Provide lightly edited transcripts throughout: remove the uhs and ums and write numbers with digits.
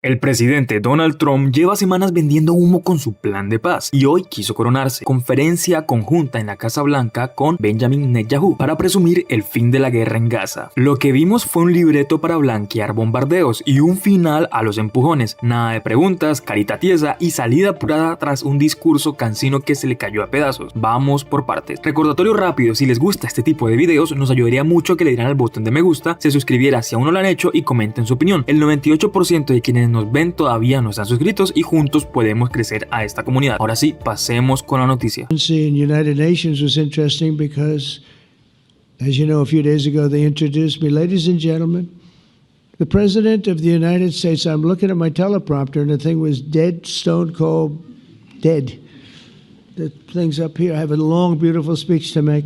El presidente Donald Trump lleva semanas vendiendo humo con su plan de paz y hoy quiso coronarse. Conferencia conjunta en la Casa Blanca con Benjamin Netanyahu para presumir el fin de la guerra en Gaza. Lo que vimos fue un libreto para blanquear bombardeos y un final a los empujones. Nada de preguntas, carita tiesa y salida apurada tras un discurso cansino que se le cayó a pedazos. Vamos por partes. Recordatorio rápido, si les gusta este tipo de videos, nos ayudaría mucho que le dieran al botón de me gusta, se suscribiera si aún no lo han hecho y comenten su opinión. El 98% de quienes nos ven todavía no están suscritos y juntos podemos crecer a esta comunidad. Ahora sí, pasemos con la noticia. United Nations was interesting because, as you know, a few days ago they introduced me, ladies and gentlemen, the President of the United States. I'm looking at my teleprompter and the thing was dead, stone cold, dead. The thing's up here. I have a long, beautiful speech to make.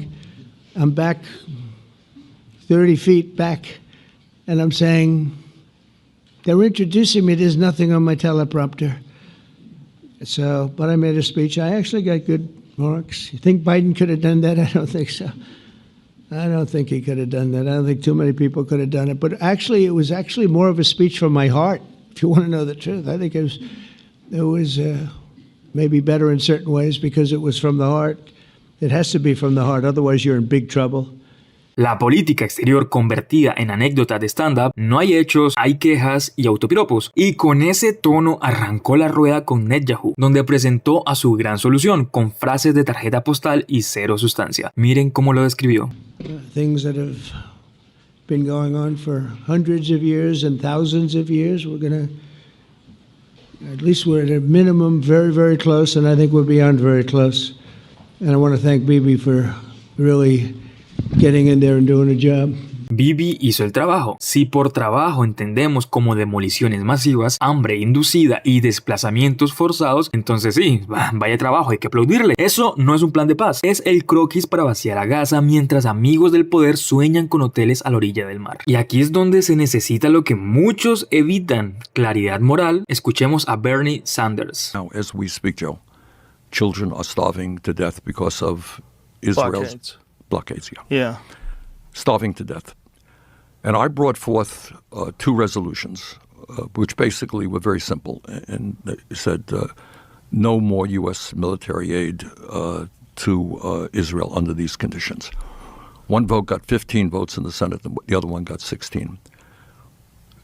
I'm back 30 feet back and I'm saying, they're introducing me. There's nothing on my teleprompter. So, but I made a speech. I actually got good marks. You think Biden could have done that? I don't think so. I don't think he could have done that. I don't think too many people could have done it. But actually, it was actually more of a speech from my heart, if you want to know the truth. I think it was maybe better in certain ways because it was from the heart. It has to be from the heart. Otherwise, you're in big trouble. La política exterior convertida en anécdota de stand-up, no hay hechos, hay quejas y autopiropos. Y con ese tono arrancó la rueda con Netanyahu, donde presentó a su gran solución, con frases de tarjeta postal y cero sustancia. Miren cómo lo describió. Things that have been going on for hundreds of years and thousands of years, at least we're at a minimum very, very close, and I think we're beyond very close. And I want to thank Bibi for really getting in there and doing a job. Bibi hizo el trabajo. Si por trabajo entendemos como demoliciones masivas, hambre inducida y desplazamientos forzados, entonces sí, vaya trabajo, hay que aplaudirle. Eso no es un plan de paz, es el croquis para vaciar a Gaza mientras amigos del poder sueñan con hoteles a la orilla del mar. Y aquí es donde se necesita lo que muchos evitan, claridad moral. Escuchemos a Bernie Sanders. Now, as we speak, Joe, children are starving to death because of Israel's blockades. Yeah. Starving to death. And I brought forth two resolutions, which basically were very simple, and they said no more U.S. military aid to Israel under these conditions. One vote got 15 votes in the Senate, the other one got 16.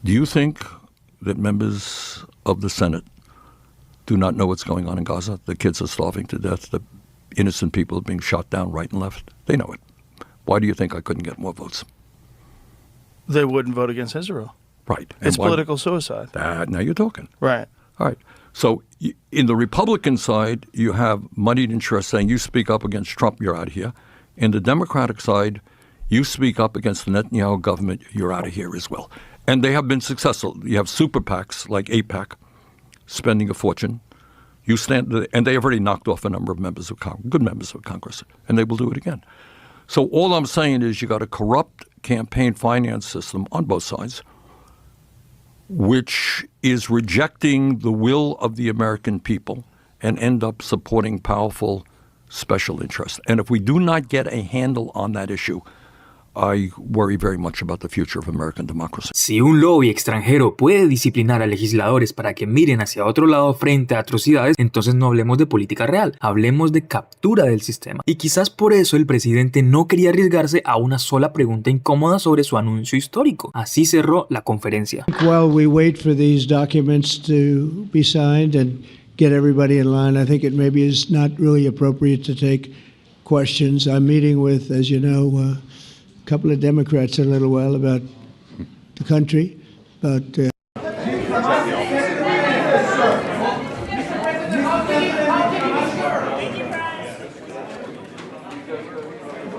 Do you think that members of the Senate do not know what's going on in Gaza? The kids are starving to death. The innocent people are being shot down right and left. They know it. Why do you think I couldn't get more votes? They wouldn't vote against Israel. Right. It's political suicide. Now you're talking. Right. All right. So in the Republican side, you have moneyed interests saying you speak up against Trump, you're out of here. In the Democratic side, you speak up against the Netanyahu government, you're out of here as well. And they have been successful. You have super PACs like AIPAC spending a fortune. You stand, and they have already knocked off a number of members of Congress, good members of Congress, and they will do it again. So all I'm saying is you got a corrupt campaign finance system on both sides, which is rejecting the will of the American people and end up supporting powerful special interests. And if we do not get a handle on that issue, I worry very much about the future of American democracy. Si un lobby extranjero puede disciplinar a legisladores para que miren hacia otro lado frente a atrocidades, entonces no hablemos de política real, hablemos de captura del sistema. Y quizás por eso el presidente no quería arriesgarse a una sola pregunta incómoda sobre su anuncio histórico. Así cerró la conferencia. While we wait for these documents to be signed and get everybody in line, I think it maybe is not really appropriate to take questions. I'm meeting with, as you know, couple of Democrats in a little while about the country, but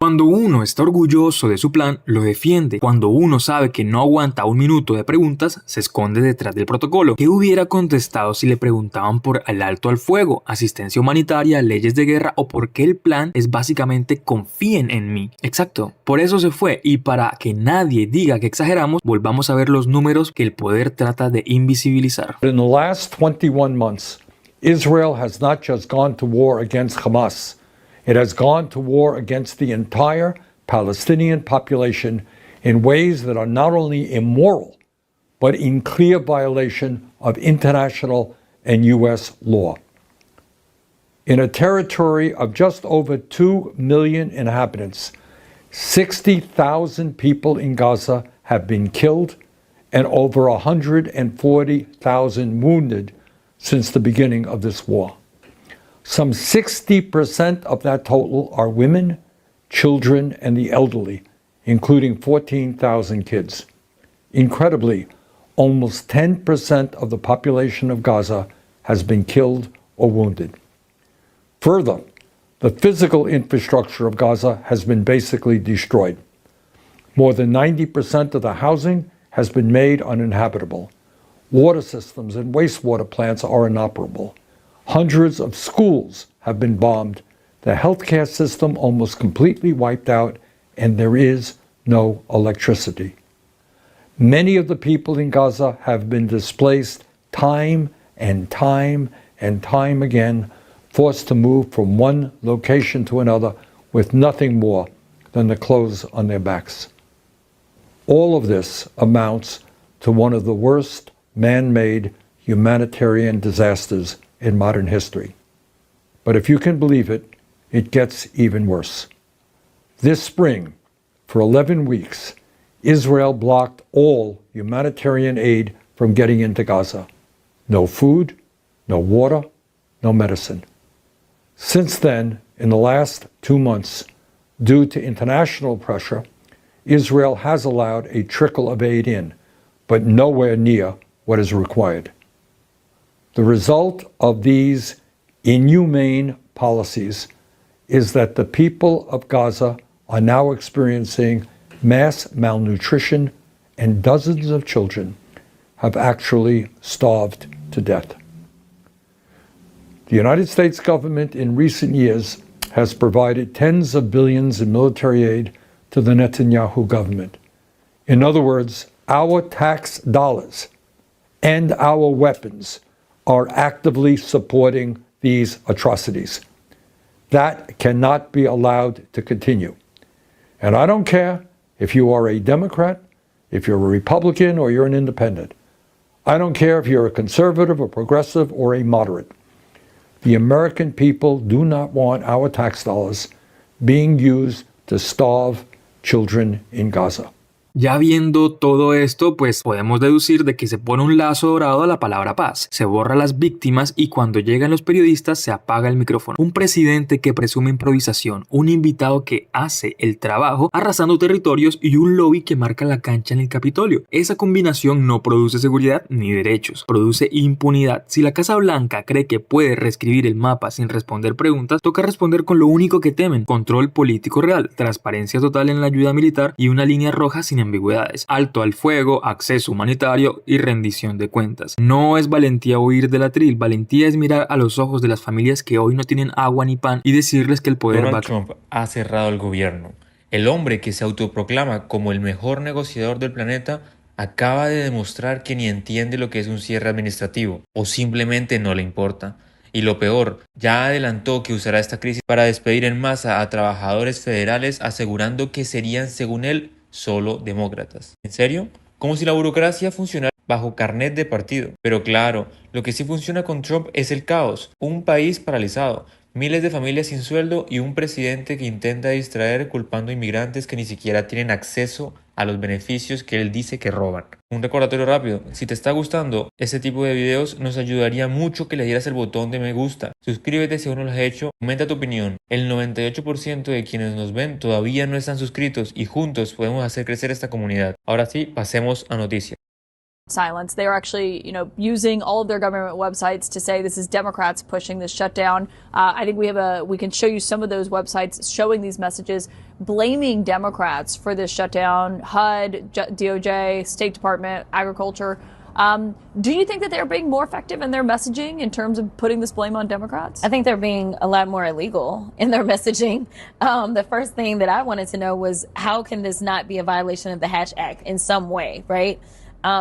Cuando uno está orgulloso de su plan, lo defiende. Cuando uno sabe que no aguanta un minuto de preguntas, se esconde detrás del protocolo. ¿Qué hubiera contestado si le preguntaban por el alto al fuego, asistencia humanitaria, leyes de guerra o por qué el plan es básicamente confíen en mí? Exacto, por eso se fue, y para que nadie diga que exageramos, volvamos a ver los números que el poder trata de invisibilizar. In the last 21 months, Israel has not just gone to war against Hamas. It has gone to war against the entire Palestinian population in ways that are not only immoral, but in clear violation of international and U.S. law. In a territory of just over 2 million inhabitants, 60,000 people in Gaza have been killed and over 140,000 wounded since the beginning of this war. Some 60% of that total are women, children, and the elderly, including 14,000 kids. Incredibly, almost 10% of the population of Gaza has been killed or wounded. Further, the physical infrastructure of Gaza has been basically destroyed. More than 90% of the housing has been made uninhabitable. Water systems and wastewater plants are inoperable. Hundreds of schools have been bombed, the healthcare system almost completely wiped out, and there is no electricity. Many of the people in Gaza have been displaced time and time and time again, forced to move from one location to another with nothing more than the clothes on their backs. All of this amounts to one of the worst man-made humanitarian disasters in modern history. But if you can believe it, it gets even worse. This spring, for 11 weeks, Israel blocked all humanitarian aid from getting into Gaza. No food, no water, no medicine. Since then, in the last 2 months, due to international pressure, Israel has allowed a trickle of aid in, but nowhere near what is required. The result of these inhumane policies is that the people of Gaza are now experiencing mass malnutrition, and dozens of children have actually starved to death. The United States government in recent years has provided tens of billions in military aid to the Netanyahu government. In other words, our tax dollars and our weapons are actively supporting these atrocities. That cannot be allowed to continue. And I don't care if you are a Democrat, if you're a Republican, or you're an independent. I don't care if you're a conservative, a progressive, or a moderate. The American people do not want our tax dollars being used to starve children in Gaza. Ya viendo todo esto, pues podemos deducir de que se pone un lazo dorado a la palabra paz, se borra a las víctimas y cuando llegan los periodistas se apaga el micrófono. Un presidente que presume improvisación, un invitado que hace el trabajo arrasando territorios y un lobby que marca la cancha en el Capitolio. Esa combinación no produce seguridad ni derechos, produce impunidad. Si la Casa Blanca cree que puede reescribir el mapa sin responder preguntas, toca responder con lo único que temen: control político real, transparencia total en la ayuda militar y una línea roja sin ambigüedades, alto al fuego, acceso humanitario y rendición de cuentas. No es valentía huir del atril, valentía es mirar a los ojos de las familias que hoy no tienen agua ni pan y decirles que el poder Donald Trump ha cerrado el gobierno. El hombre que se autoproclama como el mejor negociador del planeta acaba de demostrar que ni entiende lo que es un cierre administrativo o simplemente no le importa. Y lo peor, ya adelantó que usará esta crisis para despedir en masa a trabajadores federales, asegurando que serían, según él, solo demócratas. ¿En serio? Como si la burocracia funcionara bajo carnet de partido. Pero claro, lo que sí funciona con Trump es el caos, un país paralizado, miles de familias sin sueldo y un presidente que intenta distraer culpando a inmigrantes que ni siquiera tienen acceso a los beneficios que él dice que roban. Un recordatorio rápido: si te está gustando este tipo de videos, nos ayudaría mucho que le dieras el botón de me gusta. Suscríbete si aún no lo has hecho, comenta tu opinión. El 98% de quienes nos ven todavía no están suscritos y juntos podemos hacer crecer esta comunidad. Ahora sí, pasemos a noticias. Silence. They are actually, using all of their government websites to say this is Democrats pushing this shutdown. I think we can show you some of those websites showing these messages, blaming Democrats for this shutdown. HUD, DOJ, State Department, Agriculture. Do you think that they're being more effective in their messaging in terms of putting this blame on Democrats? I think they're being a lot more illegal in their messaging. The first thing that I wanted to know was, how can this not be a violation of the Hatch Act in some way, right?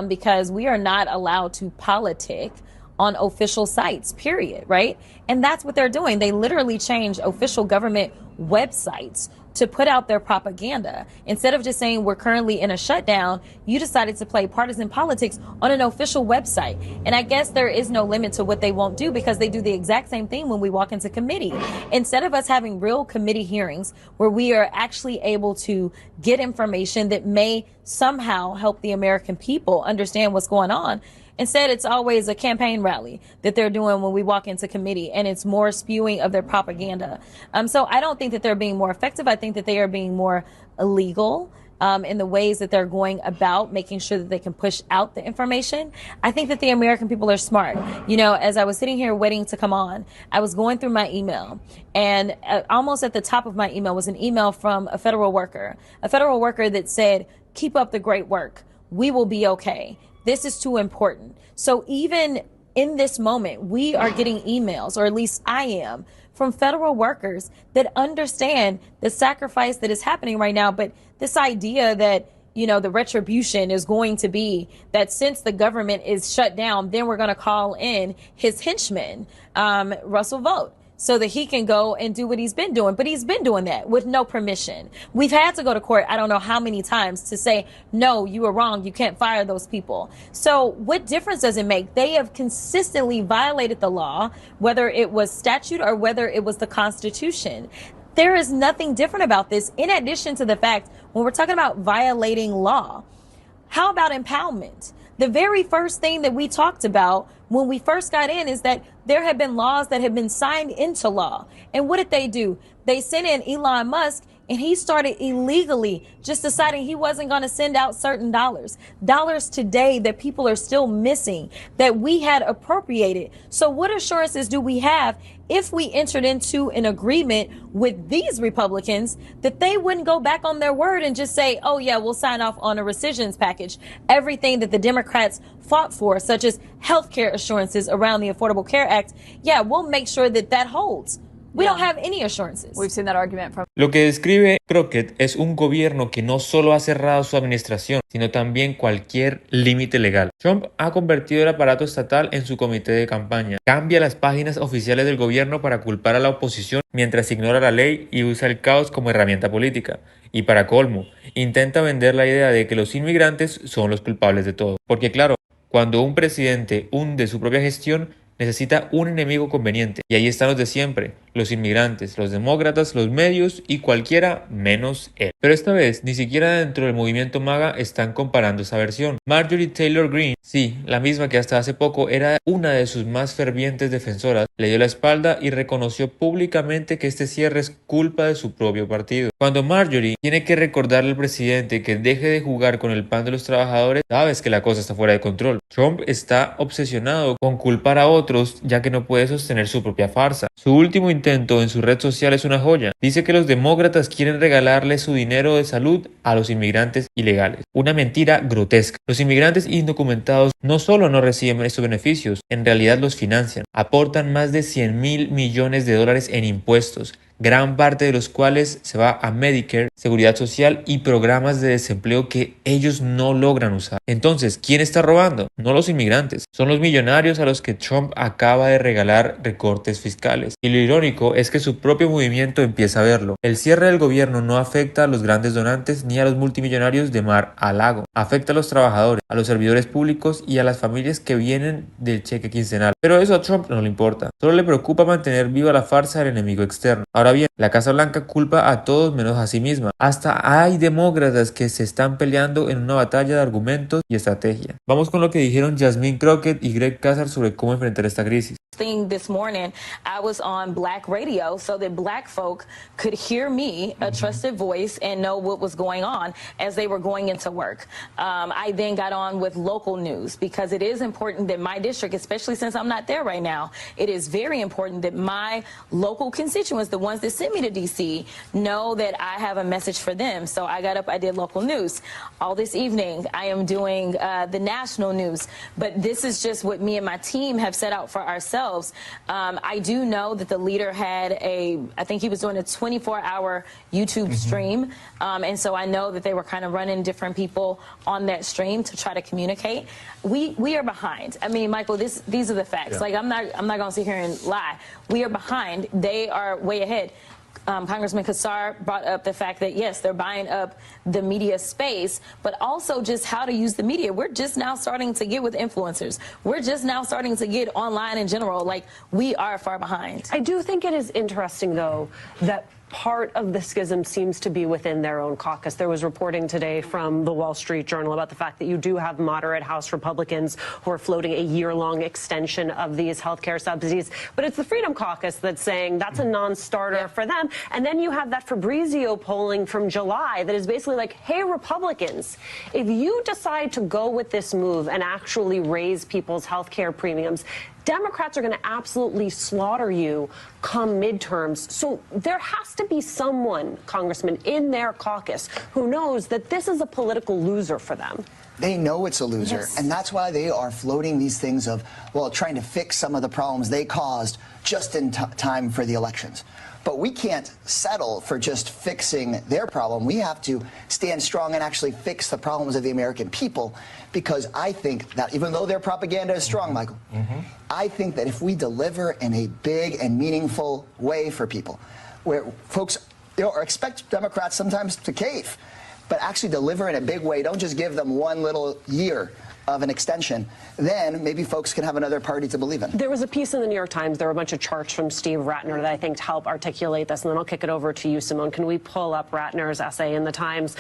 Because we are not allowed to politic on official sites, period, right? And that's what they're doing. They literally change official government websites to put out their propaganda. Instead of just saying we're currently in a shutdown, you decided to play partisan politics on an official website. And I guess there is no limit to what they won't do, because they do the exact same thing when we walk into committee. Instead of us having real committee hearings where we are actually able to get information that may somehow help the American people understand what's going on, instead, it's always a campaign rally that they're doing when we walk into committee, and it's more spewing of their propaganda. So I don't think that they're being more effective. I think that they are being more illegal in the ways that they're going about making sure that they can push out the information. I think that the American people are smart. You know, as I was sitting here waiting to come on, I was going through my email, and almost at the top of my email was an email from a federal worker that said, "Keep up the great work. We will be okay. This is too important." So even in this moment, we are getting emails, or at least I am, from federal workers that understand the sacrifice that is happening right now. But this idea that, you know, the retribution is going to be that since the government is shut down, then we're going to call in his henchman, Russell Vought, so that he can go and do what he's been doing. But he's been doing that with no permission. We've had to go to court, I don't know how many times, to say, no, you were wrong. You can't fire those people. So what difference does it make? They have consistently violated the law, whether it was statute or whether it was the Constitution. There is nothing different about this, in addition to the fact, when we're talking about violating law, how about impoundment? The very first thing that we talked about when we first got in is that there have been laws that have been signed into law. And what did they do? They sent in Elon Musk, and he started illegally just deciding he wasn't going to send out certain dollars today that people are still missing, that we had appropriated. So what assurances do we have if we entered into an agreement with these Republicans that they wouldn't go back on their word and just say, oh yeah, we'll sign off on a rescissions package? Everything that the Democrats fought for, such as health care assurances around the Affordable Care Act, yeah, we'll make sure that that holds. We don't have any assurances. We've seen that argument from... Lo que describe Crockett es un gobierno que no solo ha cerrado su administración, sino también cualquier límite legal. Trump ha convertido el aparato estatal en su comité de campaña, cambia las páginas oficiales del gobierno para culpar a la oposición mientras ignora la ley y usa el caos como herramienta política. Y para colmo, intenta vender la idea de que los inmigrantes son los culpables de todo. Porque claro, cuando un presidente hunde su propia gestión, necesita un enemigo conveniente. Y ahí están los de siempre, los inmigrantes, los demócratas, los medios y cualquiera menos él. Pero esta vez, ni siquiera dentro del movimiento MAGA están comparando esa versión. Marjorie Taylor Greene, sí, la misma que hasta hace poco era una de sus más fervientes defensoras, le dio la espalda y reconoció públicamente que este cierre es culpa de su propio partido. Cuando Marjorie tiene que recordarle al presidente que deje de jugar con el pan de los trabajadores, sabes que la cosa está fuera de control. Trump está obsesionado con culpar a otros, ya que no puede sostener su propia farsa. Su último intento en su red social es una joya. Dice que los demócratas quieren regalarle su dinero de salud a los inmigrantes ilegales. Una mentira grotesca. Los inmigrantes indocumentados no solo no reciben estos beneficios, en realidad los financian. Aportan más de 100.000 millones de dólares en impuestos, gran parte de los cuales se va a Medicare, seguridad social y programas de desempleo que ellos no logran usar. Entonces, ¿quién está robando? No los inmigrantes, son los millonarios a los que Trump acaba de regalar recortes fiscales. Y lo irónico es que su propio movimiento empieza a verlo. El cierre del gobierno no afecta a los grandes donantes ni a los multimillonarios de mar a lago. Afecta a los trabajadores, a los servidores públicos y a las familias que vienen del cheque quincenal. Pero eso a Trump no le importa. Solo le preocupa mantener viva la farsa del enemigo externo. Ahora bien, la Casa Blanca culpa a todos menos a sí misma. Hasta hay demócratas que se están peleando en una batalla de argumentos y estrategia. Vamos con lo que dijeron Jasmine Crockett y Greg Casar sobre cómo enfrentar esta crisis. This morning, I was on Black radio so that Black folk could hear me, a trusted voice, and know what was going on as they were going into work. I then got on with local news because it is important that my district, especially since I'm not there right now, it is very important that my local constituents, the ones that sent me to D.C., know that I have a message for them. So I got up, I did local news. All this evening, I am doing the national news. But this is just what me and my team have set out for ourselves. I do know that the leader had I think he was doing a 24-hour YouTube stream. And so I know that they were kind of running different people on that stream to try to communicate. We are behind. I mean, Michael, these are the facts. Yeah. Like, I'm not going to sit here and lie. We are behind. They are way ahead. Congressman Kassar brought up the fact that, yes, they're buying up the media space, but also just how to use the media. We're just now starting to get with influencers. We're just now starting to get online in general. Like, we are far behind. I do think it is interesting, though, that part of the schism seems to be within their own caucus. There was reporting today from the Wall Street Journal about the fact that you do have moderate House Republicans who are floating a year-long extension of these health care subsidies. But it's the Freedom Caucus that's saying that's a non-starter for them. And then you have that Fabrizio polling from July that is basically like, hey, Republicans, if you decide to go with this move and actually raise people's health care premiums, Democrats are going to absolutely slaughter you come midterms. So there has to be someone, Congressman, in their caucus who knows that this is a political loser for them. They know it's a loser, Yes. and that's why they are floating these things of, well, trying to fix some of the problems they caused just in time for the elections. But we can't settle for just fixing their problem. We have to stand strong and actually fix the problems of the American people, because I think that even though their propaganda is strong, Michael, I think that if we deliver in a big and meaningful way for people, where folks expect Democrats sometimes to cave, but actually deliver in a big way, don't just give them one little year of an extension, then maybe folks can have another party to believe in. There was a piece in the New York Times, there were a bunch of charts from Steve Ratner that I think help articulate this, and then I'll kick it over to you, Simone. Can we pull up Ratner's essay in the Times?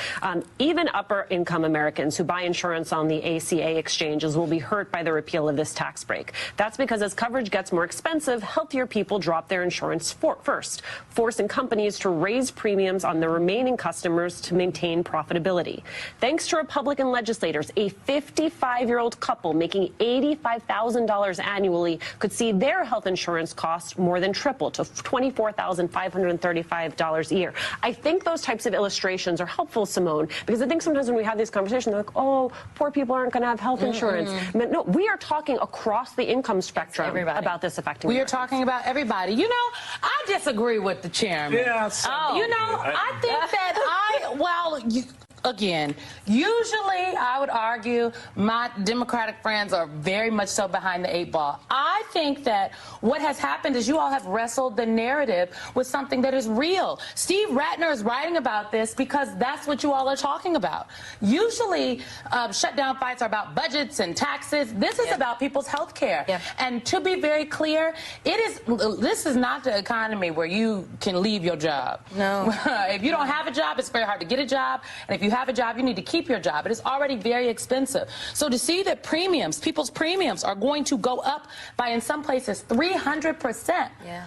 Even upper-income Americans who buy insurance on the ACA exchanges will be hurt by the repeal of this tax break. That's because as coverage gets more expensive, healthier people drop their insurance first, forcing companies to raise premiums on the remaining customers to maintain profitability. Thanks to Republican legislators, a 55-year-old couple making $85,000 annually could see their health insurance costs more than triple to $24,535 a year. I think those types of illustrations are helpful, Simone, because I think sometimes when we have these conversations, they're like, oh, poor people aren't going to have health insurance. But no, we are talking across the income spectrum about this affecting We are Americans. talking about everybody. You know, I disagree with the chairman. Yes. You know, I think that again, usually I would argue my Democratic friends are very much so behind the 8 ball. I think that what has happened is you all have wrestled the narrative with something that is real. Steve Ratner is writing about this because that's what you all are talking about. Usually shutdown fights are about budgets and taxes. This is about people's health care. And to be very clear, this is not the economy where you can leave your job. No. If you don't have a job, it's very hard to get a job. And if you have a job, you need to keep your job. It is already very expensive. So to see that people's premiums are going to go up by, in some places, 300%. Yeah.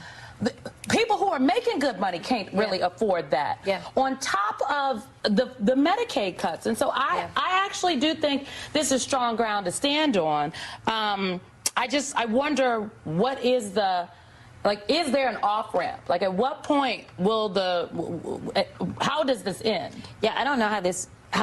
People who are making good money can't really afford that. On top of the Medicaid cuts. And so I actually do think this is strong ground to stand on. I wonder what is the... Like, is there an off-ramp? Like, at what point will how does this end? Yeah, I don't know how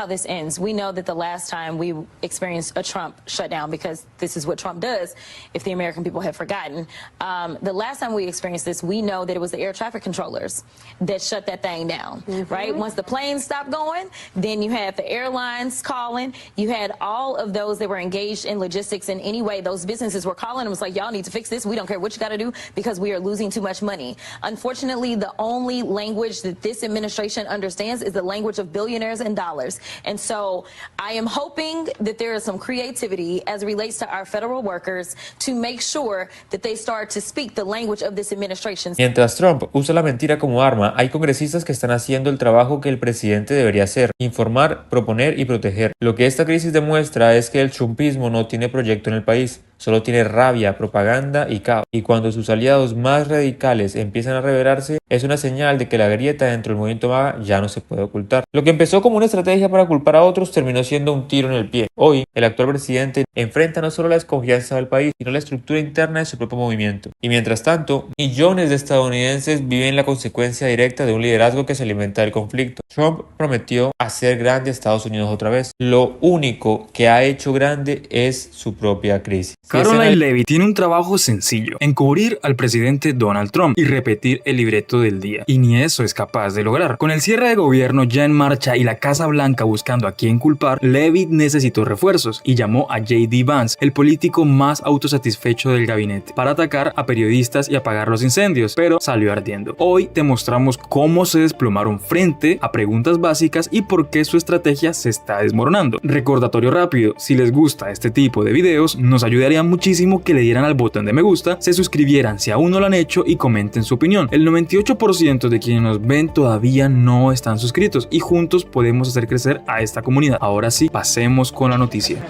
this ends. We know that the last time we experienced a Trump shutdown, because this is what Trump does, if the American people have forgotten, the last time we experienced this, we know that it was the air traffic controllers that shut that thing down, right? Once the planes stopped going, then you had the airlines calling, you had all of those that were engaged in logistics in any way. Those businesses were calling and was like, y'all need to fix this. We don't care what you got to do because we are losing too much money. Unfortunately, the only language that this administration understands is the language of billionaires and dollars. And so I am hoping that there is some creativity as it relates to our federal workers to make sure that they start to speak the language of this administration. Mientras Trump usa la mentira como arma, hay congresistas que están haciendo el trabajo que el presidente debería hacer: informar, proponer y proteger. Lo que esta crisis demuestra es que el trumpismo no tiene proyecto en el país. Solo tiene rabia, propaganda y caos. Y cuando sus aliados más radicales empiezan a rebelarse, es una señal de que la grieta dentro del movimiento MAGA ya no se puede ocultar. Lo que empezó como una estrategia para culpar a otros terminó siendo un tiro en el pie. Hoy, el actual presidente enfrenta no solo la desconfianza del país, sino la estructura interna de su propio movimiento. Y mientras tanto, millones de estadounidenses viven la consecuencia directa de un liderazgo que se alimenta del conflicto. Trump prometió hacer grande a Estados Unidos otra vez. Lo único que ha hecho grande es su propia crisis. Caroline Levitt tiene un trabajo sencillo: encubrir al presidente Donald Trump y repetir el libreto del día. Y ni eso es capaz de lograr. Con el cierre de gobierno ya en marcha y la Casa Blanca buscando a quién culpar, Levitt necesitó refuerzos y llamó a J.D. Vance, el político más autosatisfecho del gabinete, para atacar a periodistas y apagar los incendios, pero salió ardiendo. Hoy te mostramos cómo se desplomaron frente a preguntas básicas y por qué su estrategia se está desmoronando. Recordatorio rápido: si les gusta este tipo de videos, nos ayudaría muchísimo que le dieran al botón de me gusta, se suscribieran si aún no lo han hecho y comenten su opinión. El 98% de quienes nos ven todavía no están suscritos y juntos podemos hacer crecer a esta comunidad. Ahora sí, pasemos con la noticia.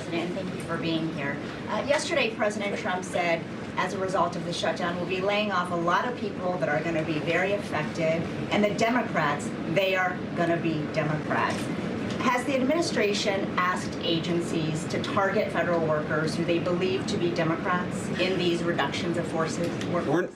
Yesterday, President Trump said, as a result of the shutdown, we'll be laying off a lot of people that are going to be very affected, and the Democrats, they are going to be Democrats. Has the administration asked agencies to target federal workers who they believe to be Democrats in these reductions of forces?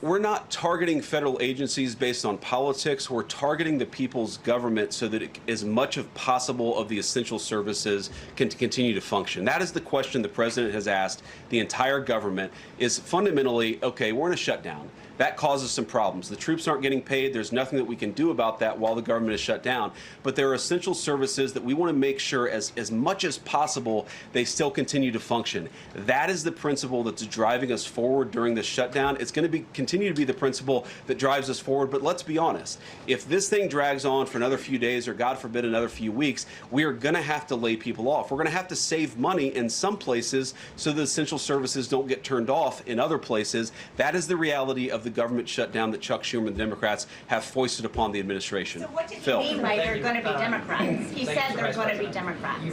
We're not targeting federal agencies based on politics. We're targeting the people's government so that as much as possible of the essential services can continue to function. That is the question the president has asked the entire government, is fundamentally, okay, we're in a shutdown. That causes some problems. The troops aren't getting paid. There's nothing that we can do about that while the government is shut down. But there are essential services that we want to make sure as much as possible they still continue to function. That is the principle that's driving us forward during this shutdown. It's going to continue to be the principle that drives us forward. But let's be honest, if this thing drags on for another few days or God forbid another few weeks, we are going to have to lay people off. We're going to have to save money in some places so the essential services don't get turned off in other places. That is the reality of the government shutdown that Chuck Schumer and the Democrats have foisted upon the administration. So what did he mean by they're going to be Democrats? He said they're going to be Democrats.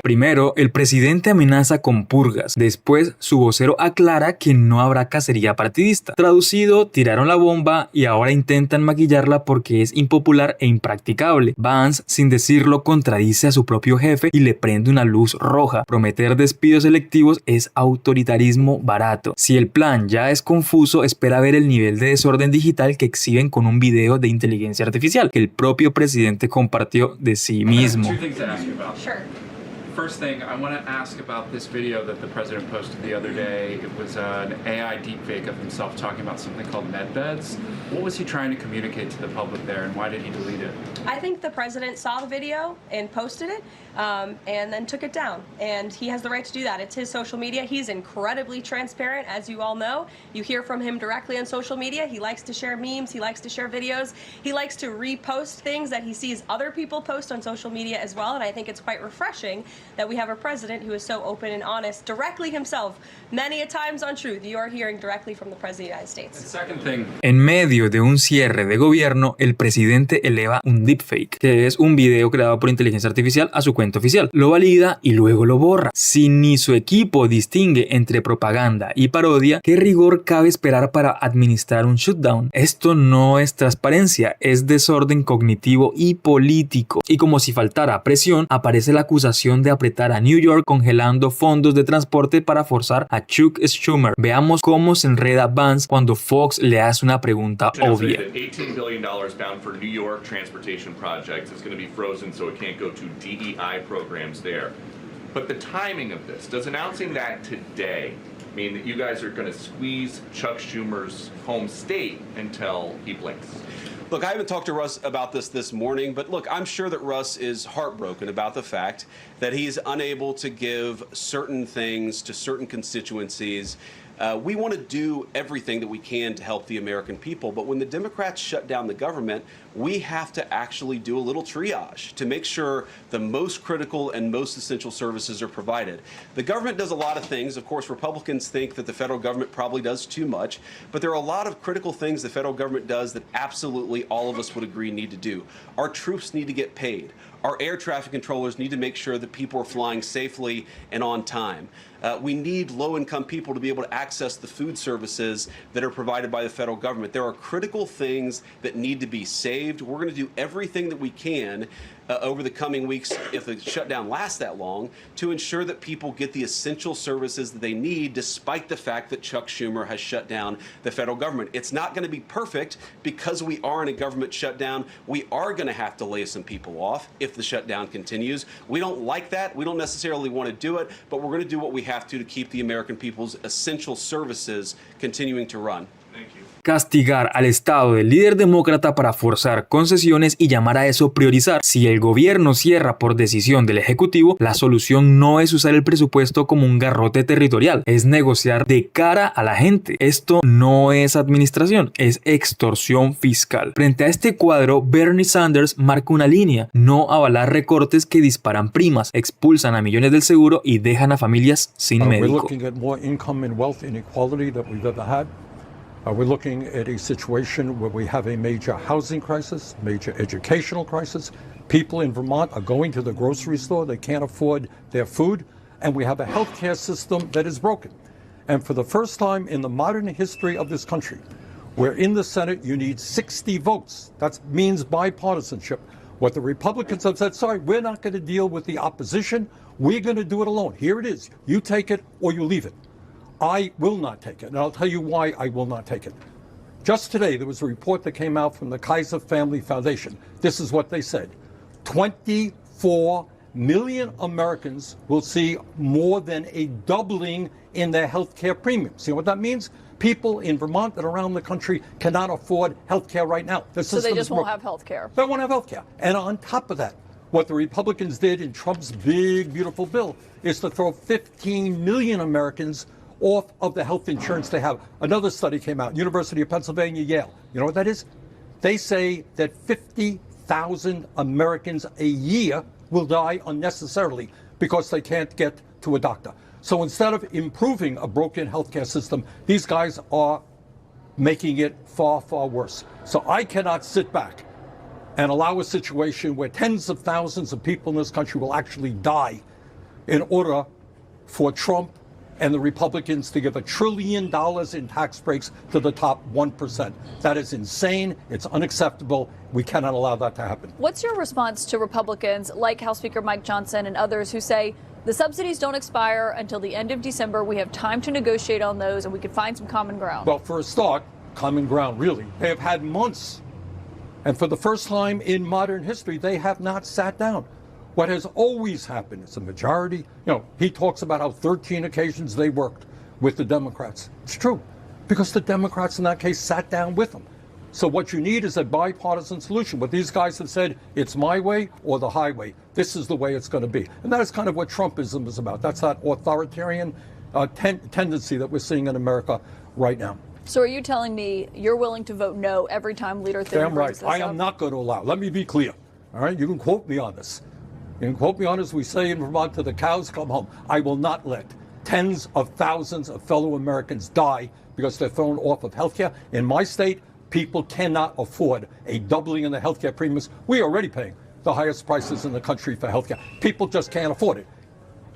Primero, el presidente amenaza con purgas. Después, su vocero aclara que no habrá cacería partidista. Traducido, tiraron la bomba y ahora intentan maquillarla porque es impopular e impracticable. Vance, sin decirlo, contradice a su propio jefe y le prende una luz roja. Prometer despidos selectivos es autoritarismo barato. Si el plan ya es confuso, espera ver el nivel de desorden digital que exhiben con un video de inteligencia artificial que el propio presidente compartió de sí mismo. Sure. First thing, I want to ask about this video that the president posted the other day. It was an AI deepfake of himself talking about something called med beds. What was he trying to communicate to the public there, and why did he delete it? I think the president saw the video and posted it, and then took it down. And he has the right to do that. It's his social media. He's incredibly transparent, as you all know. You hear from him directly on social media. He likes to share memes. He likes to share videos. He likes to repost things that he sees other people post on social media as well. And I think it's quite refreshing that we have a president who is so open and honest directly himself. Many a times on Truth, you are hearing directly from the President of the United States. Second thing. En medio de un cierre de gobierno, el presidente eleva un deepfake, que es un video creado por inteligencia artificial, a su cuenta oficial. Lo valida y luego lo borra. Si ni su equipo distingue entre propaganda y parodia, ¿qué rigor cabe esperar para administrar un shutdown? Esto no es transparencia, es desorden cognitivo y político. Y como si faltara presión, aparece la acusación de apretar a New York congelando fondos de transporte para forzar a Chuck Schumer. Veamos cómo se enreda Vance cuando Fox le hace una pregunta obvia. $18 billion bound for New York transportation projects is going to be frozen so it can't go to DEI programs there. But the timing of this, does announcing that today mean that you guys are going to squeeze Chuck Schumer's home state until he blinks? Look, I haven't talked to Russ about this morning, but look, I'm sure that Russ is heartbroken about the fact that he's unable to give certain things to certain constituencies. We want to do everything that we can to help the American people, but when the Democrats shut down the government, we have to actually do a little triage to make sure the most critical and most essential services are provided. The government does a lot of things. Of course, Republicans think that the federal government probably does too much, but there are a lot of critical things the federal government does that absolutely all of us would agree need to do. Our troops need to get paid. Our air traffic controllers need to make sure that people are flying safely and on time. We need low-income people to be able to access the food services that are provided by the federal government. There are critical things that need to be saved. We're going to do everything that we can over the coming weeks, if the shutdown lasts that long, to ensure that people get the essential services that they need, despite the fact that Chuck Schumer has shut down the federal government. It's not going to be perfect because we are in a government shutdown. We are going to have to lay some people off if the shutdown continues. We don't like that. We don't necessarily want to do it, but we're going to do what we have to keep the American people's essential services continuing to run. Thank you. Castigar al Estado del líder demócrata para forzar concesiones y llamar a eso priorizar. Si el gobierno cierra por decisión del Ejecutivo, la solución no es usar el presupuesto como un garrote territorial, es negociar de cara a la gente. Esto no es administración, es extorsión fiscal. Frente a este cuadro, Bernie Sanders marca una línea: no avalar recortes que disparan primas, expulsan a millones del seguro y dejan a familias sin médico. We're looking at a situation where we have a major housing crisis, major educational crisis. People in Vermont are going to the grocery store, they can't afford their food, and we have a healthcare system that is broken. And for the first time in the modern history of this country, where in the Senate you need 60 votes, that means bipartisanship. What the Republicans have said, sorry, we're not going to deal with the opposition, we're going to do it alone. Here it is, you take it or you leave it. I will not take it, and I'll tell you why I will not take it. Just today, there was a report that came out from the Kaiser Family Foundation. This is what they said. 24 million Americans will see more than a doubling in their health care premiums. You know what that means? People in Vermont and around the country cannot afford health care right now. So they just won't have health care. They won't have health care. And on top of that, what the Republicans did in Trump's big, beautiful bill is to throw 15 million Americans off of the health insurance they have. Another study came out, University of Pennsylvania, Yale. You know what that is? They say that 50,000 Americans a year will die unnecessarily because they can't get to a doctor. So instead of improving a broken healthcare system, these guys are making it far, far worse. So I cannot sit back and allow a situation where tens of thousands of people in this country will actually die in order for Trump and the Republicans to give $1 trillion in tax breaks to the top 1%. That is insane. It's unacceptable. We cannot allow that to happen. What's your response to Republicans like House Speaker Mike Johnson and others who say the subsidies don't expire until the end of December? We have time to negotiate on those and we could find some common ground. Well, for a start, common ground, really. They have had months. And for the first time in modern history, they have not sat down. What has always happened is a majority, he talks about how 13 occasions they worked with the Democrats. It's true, because the Democrats in that case sat down with them. So what you need is a bipartisan solution. What these guys have said, it's my way or the highway. This is the way it's going to be. And that is kind of what Trumpism is about. That's that authoritarian tendency that we're seeing in America right now. So are you telling me you're willing to vote no every time Leader Thin brings this up? I am not going to allow. Let me be clear. All right, you can quote me on this. You can quote me on, as we say in Vermont, till the cows come home. I will not let tens of thousands of fellow Americans die because they're thrown off of health care. In my state, people cannot afford a doubling in the health care premiums. We are already paying the highest prices in the country for health care. People just can't afford it.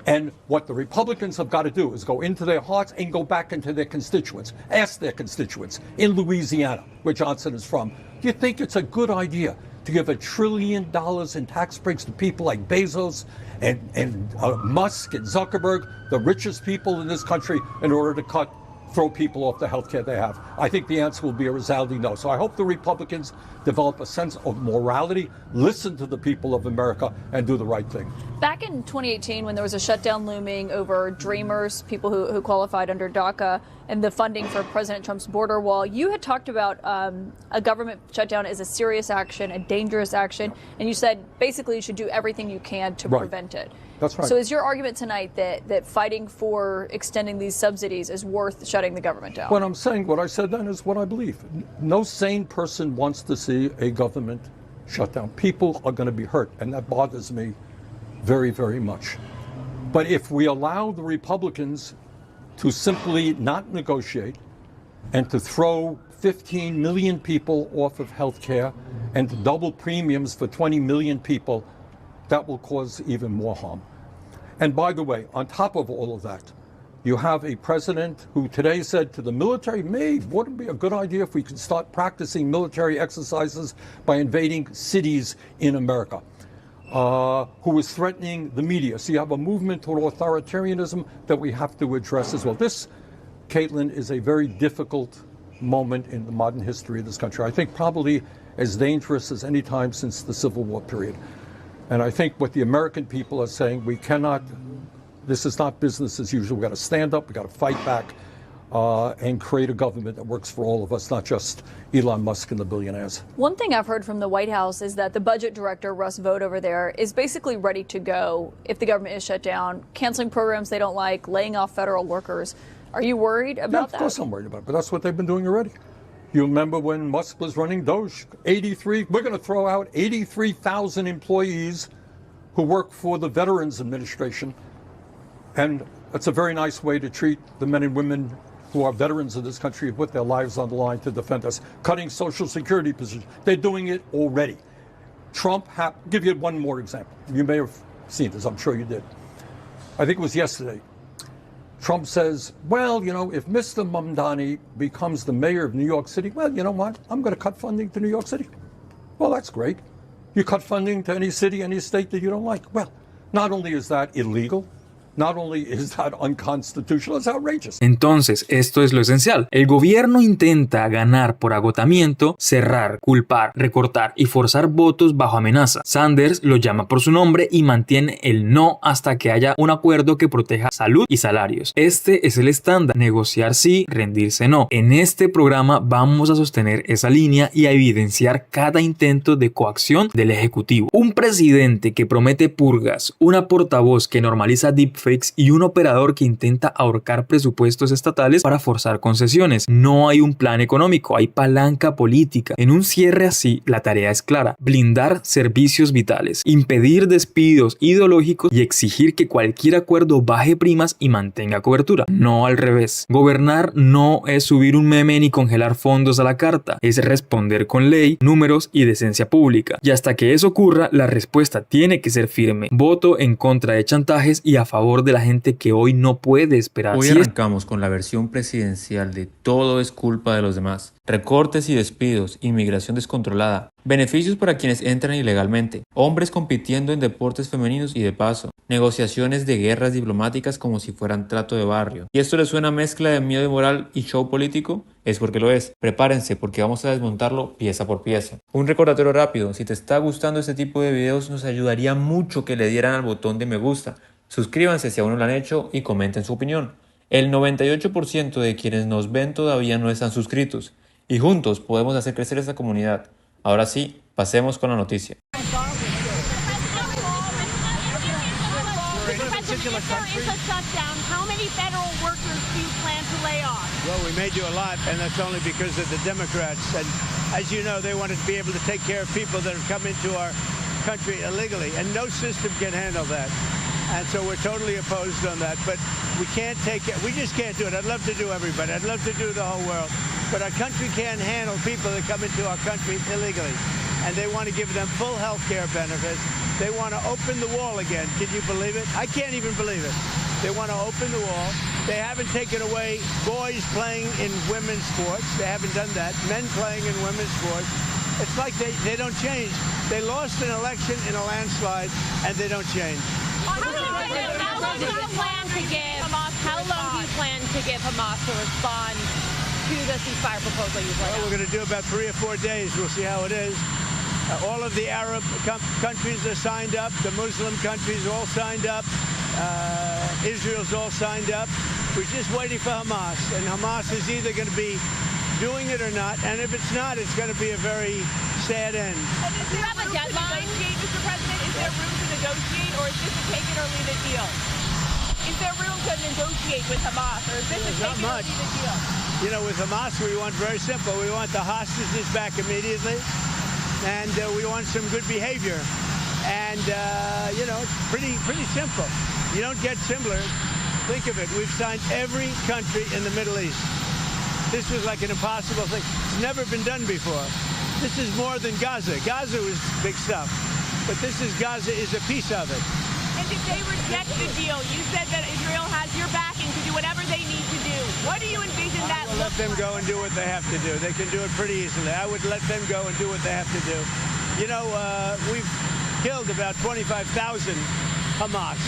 And what the Republicans have got to do is go into their hearts and go back into their constituents. Ask their constituents in Louisiana, where Johnson is from, do you think it's a good idea to give $1 trillion in tax breaks to people like Bezos and Musk and Zuckerberg, the richest people in this country, in order to throw people off the health care they have? I think the answer will be a resounding no. So I hope the Republicans develop a sense of morality, listen to the people of America, and do the right thing. Back in 2018, when there was a shutdown looming over Dreamers, people who qualified under DACA, and the funding for President Trump's border wall, you had talked about a government shutdown as a serious action, a dangerous action, and you said basically you should do everything you can to prevent it. That's right. So is your argument tonight that fighting for extending these subsidies is worth shutting the government down? What I'm saying, what I said then, is what I believe. No sane person wants to see a government shutdown. People are going to be hurt, and that bothers me very, very much. But if we allow the Republicans to simply not negotiate and to throw 15 million people off of health care and to double premiums for 20 million people, that will cause even more harm. And by the way, on top of all of that, you have a president who today said to the military, wouldn't it be a good idea if we could start practicing military exercises by invading cities in America? who is threatening the media. So you have a movement toward authoritarianism that we have to address as well. This, Caitlin, is a very difficult moment in the modern history of this country. I think probably as dangerous as any time since the Civil War period. And I think what the American people are saying, we cannot, this is not business as usual. We've got to stand up, we've got to fight back, and create a government that works for all of us, not just Elon Musk and the billionaires. One thing I've heard from the White House is that the budget director, Russ Vought over there, is basically ready to go if the government is shut down, canceling programs they don't like, laying off federal workers. Are you worried about that? Of course I'm worried about it, but that's what they've been doing already. You remember when Musk was running Doge, we're going to throw out 83,000 employees who work for the Veterans Administration. And it's a very nice way to treat the men and women who are veterans of this country who put their lives on the line to defend us, cutting Social Security positions. They're doing it already. Give you one more example. You may have seen this, I'm sure you did. I think it was yesterday. Trump says, well, you know, if Mr. Mamdani becomes the mayor of New York City, well, you know what? I'm going to cut funding to New York City. Well, that's great. You cut funding to any city, any state that you don't like. Well, not only is that illegal, not only is that unconstitutional, it's outrageous. Entonces, esto es lo esencial. El gobierno intenta ganar por agotamiento, cerrar, culpar, recortar y forzar votos bajo amenaza. Sanders lo llama por su nombre y mantiene el no hasta que haya un acuerdo que proteja salud y salarios. Este es el estándar. Negociar sí, rendirse no. En este programa vamos a sostener esa línea y a evidenciar cada intento de coacción del Ejecutivo. Un presidente que promete purgas, una portavoz que normaliza deepfakes y un operador que intenta ahorcar presupuestos estatales para forzar concesiones. No hay un plan económico, hay palanca política. En un cierre así, la tarea es clara: blindar servicios vitales, impedir despidos ideológicos y exigir que cualquier acuerdo baje primas y mantenga cobertura. No al revés. Gobernar no es subir un meme ni congelar fondos a la carta, es responder con ley, números y decencia pública. Y hasta que eso ocurra, la respuesta tiene que ser firme. Voto en contra de chantajes y a favor de la gente que hoy no puede esperar. Hoy arrancamos con la versión presidencial de todo es culpa de los demás. Recortes y despidos, inmigración descontrolada, beneficios para quienes entran ilegalmente, hombres compitiendo en deportes femeninos y de paso, negociaciones de guerras diplomáticas como si fueran trato de barrio. ¿Y esto les suena a mezcla de miedo moral y show político? Es porque lo es. Prepárense porque vamos a desmontarlo pieza por pieza. Un recordatorio rápido: si te está gustando este tipo de videos, nos ayudaría mucho que le dieran al botón de me gusta. Suscríbanse si aún no lo han hecho y comenten su opinión. El 98% de quienes nos ven todavía no están suscritos y juntos podemos hacer crecer esta comunidad. Ahora sí, pasemos con la noticia. Well, we may do a lot, and that's only because of the Democrats. And as you know, they want to be able to take care of people that have come into our country illegally, and no system can handle that. And so we're totally opposed on that. But we can't take it. We just can't do it. I'd love to do everybody. I'd love to do the whole world. But our country can't handle people that come into our country illegally. And they want to give them full health care benefits. They want to open the wall again. Can you believe it? I can't even believe it. They want to open the wall. They haven't taken away boys playing in women's sports. They haven't done that. Men playing in women's sports. It's like they don't change. They lost an election in a landslide, and they don't change. How long do you plan to give Hamas to respond to the ceasefire proposal you've laid out? Well, we're going to do about 3 or 4 days. We'll see how it is. All of the Arab countries are signed up. The Muslim countries are all signed up. Israel's all signed up. We're just waiting for Hamas. And Hamas is either going to be doing it or not. And if it's not, it's going to be a very sad end. And do you have a deadline, Mr. President? Is there room to negotiate, or is this a take it or leave it deal? Is there room to negotiate with Hamas, or is this a take it or leave it deal? You know, with Hamas, we want very simple. We want the hostages back immediately, and we want some good behavior. And, you know, it's pretty simple. You don't get simpler. Think of it. We've signed every country in the Middle East. This was like an impossible thing. It's never been done before. This is more than Gaza. Gaza was big stuff. But Gaza is a piece of it. And if they reject the deal, you said that Israel has your backing to do whatever they need to do. What do you envision that I will let them go and do what they have to do. They can do it pretty easily. I would let them go and do what they have to do. You know, we've killed about 25,000 Hamas.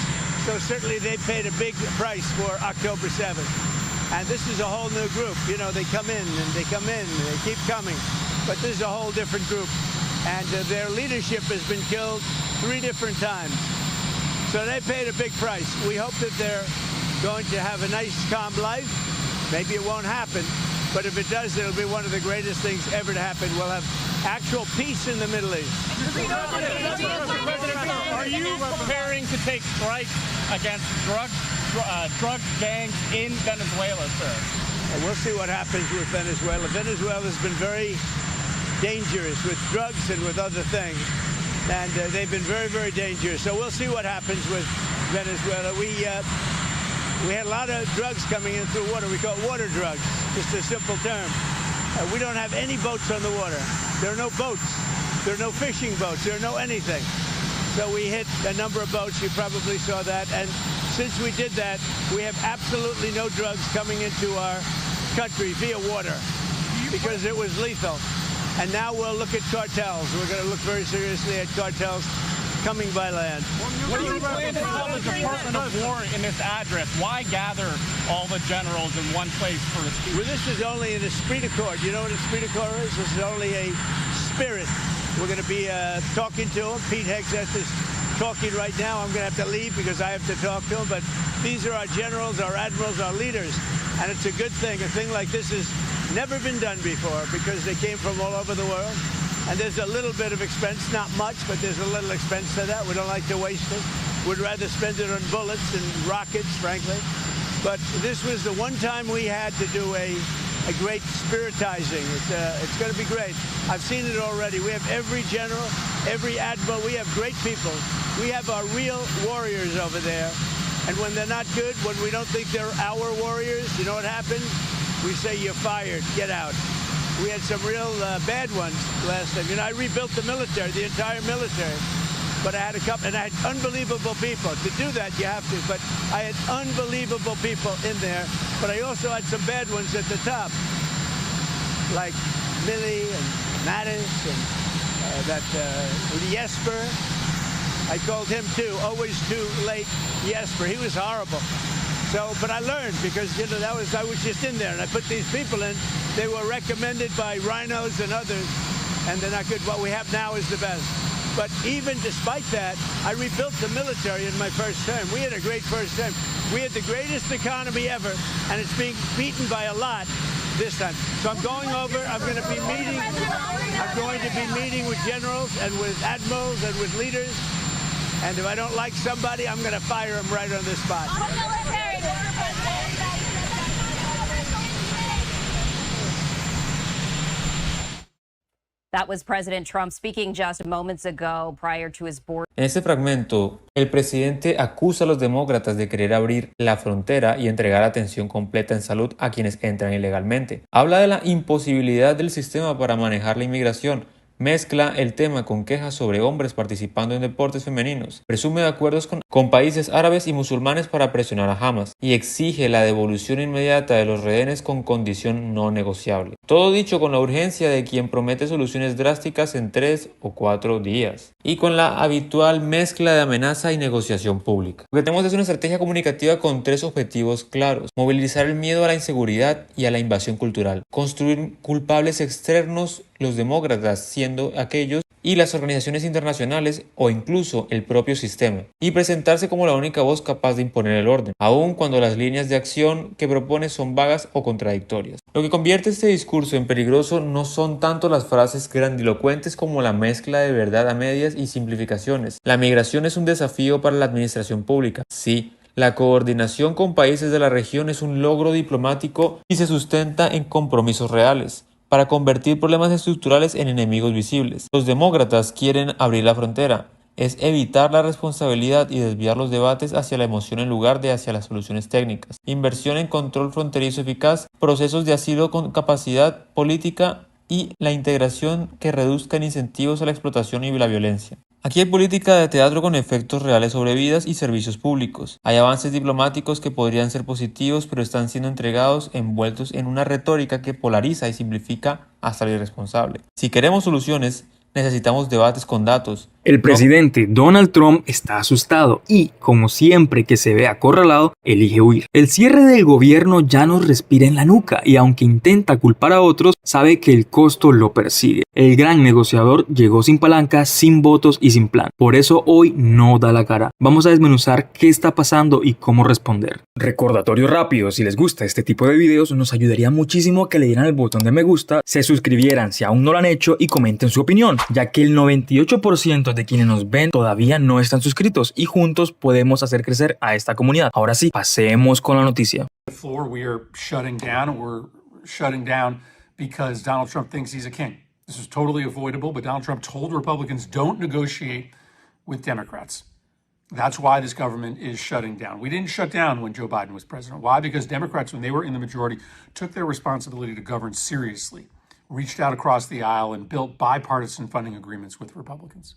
So certainly they paid a big price for October 7th. And this is a whole new group. You know, they come in and they come in and they keep coming. But this is a whole different group. And their leadership has been killed 3 different times. So they paid a big price. We hope that they're going to have a nice, calm life. Maybe it won't happen. But if it does, it'll be one of the greatest things ever to happen. We'll have actual peace in the Middle East. Are you preparing to take strikes against drug gangs in Venezuela, sir? We'll see what happens with Venezuela. Venezuela's been very dangerous with drugs and with other things. And they've been very, very dangerous. So we'll see what happens with Venezuela. We had a lot of drugs coming in through water. We call it water drugs, just a simple term. We don't have any boats on the water. There are no boats. There are no fishing boats. There are no anything. So we hit a number of boats. You probably saw that. And since we did that, we have absolutely no drugs coming into our country via water because it was lethal. And now we'll look at cartels. We're going to look very seriously at cartels coming by land. What do you plan to tell the Department of War in this address? Why gather all the generals in one place for a speech? Well, this is only an esprit de corps. You know what esprit de corps is? This is only a spirit. We're going to be talking to him. Pete Hegseth is talking right now. I'm going to have to leave because I have to talk to him. But these are our generals, our admirals, our leaders. And it's a good thing. A thing like this has never been done before because they came from all over the world. And there's a little bit of expense, not much, but there's a little expense to that. We don't like to waste it. We'd rather spend it on bullets and rockets, frankly. But this was the one time we had to do a great spiritizing. It's going to be great. I've seen it already. We have every general, every admiral. We have great people. We have our real warriors over there. And when they're not good, when we don't think they're our warriors, you know what happens? We say, you're fired, get out. We had some real bad ones last time. You know, I rebuilt the military, the entire military. But I had a couple, and I had unbelievable people. To do that, you have to. But I had unbelievable people in there. But I also had some bad ones at the top, like Millie and Mattis and Jesper. I called him too. Always too late, Jesper. He was horrible. So, but I learned because you know I was just in there, and I put these people in. They were recommended by rhinos and others, and they're not good. What we have now is the best. But even despite that, I rebuilt the military in my first term. We had a great first term. We had the greatest economy ever, and it's being beaten by a lot this time. So I'm going over. I'm going to be meeting. I'm going to be meeting with generals and with admirals and with leaders. And if I don't like somebody, I'm going to fire them right on the spot. That was President Trump speaking just moments ago prior to his board. En este fragmento, el presidente acusa a los demócratas de querer abrir la frontera y entregar atención completa en salud a quienes entran ilegalmente. Habla de la imposibilidad del sistema para manejar la inmigración. Mezcla el tema con quejas sobre hombres participando en deportes femeninos, presume acuerdos con países árabes y musulmanes para presionar a Hamas y exige la devolución inmediata de los rehenes con condición no negociable. Todo dicho con la urgencia de quien promete soluciones drásticas en 3 o 4 días y con la habitual mezcla de amenaza y negociación pública. Lo que tenemos es una estrategia comunicativa con 3 objetivos claros: movilizar el miedo a la inseguridad y a la invasión cultural, construir culpables externos, los demócratas siendo aquellos y las organizaciones internacionales o incluso el propio sistema, y presentarse como la única voz capaz de imponer el orden, aun cuando las líneas de acción que propone son vagas o contradictorias. Lo que convierte este discurso en peligroso no son tanto las frases grandilocuentes como la mezcla de verdad a medias y simplificaciones. La migración es un desafío para la administración pública. Sí, la coordinación con países de la región es un logro diplomático y se sustenta en compromisos reales para convertir problemas estructurales en enemigos visibles. Los demócratas quieren abrir la frontera. Es evitar la responsabilidad y desviar los debates hacia la emoción en lugar de hacia las soluciones técnicas. Inversión en control fronterizo eficaz, procesos de asilo con capacidad política y la integración que reduzcan incentivos a la explotación y la violencia. Aquí hay política de teatro con efectos reales sobre vidas y servicios públicos. Hay avances diplomáticos que podrían ser positivos, pero están siendo entregados envueltos en una retórica que polariza y simplifica hasta lo irresponsable. Si queremos soluciones, necesitamos debates con datos, El presidente Donald Trump está asustado y, como siempre que se ve acorralado, elige huir. El cierre del gobierno ya nos respira en la nuca y aunque intenta culpar a otros, sabe que el costo lo persigue. El gran negociador llegó sin palanca, sin votos y sin plan. Por eso hoy no da la cara. Vamos a desmenuzar qué está pasando y cómo responder. Recordatorio rápido, si les gusta este tipo de videos, nos ayudaría muchísimo que le dieran el botón de me gusta, se suscribieran si aún no lo han hecho y comenten su opinión, ya que el 98% de quienes nos ven todavía no están suscritos y juntos podemos hacer crecer a esta comunidad. Ahora sí, pasemos con la noticia. We are shutting down, and we're shutting down because Donald Trump thinks he's a king. This is totally avoidable, but Donald Trump told Republicans don't negotiate with Democrats. That's why this government is shutting down. We didn't shut down when Joe Biden was president. Why? Because Democrats, when they were in the majority, took their responsibility to govern seriously, reached out across the aisle, and built bipartisan funding agreements with Republicans.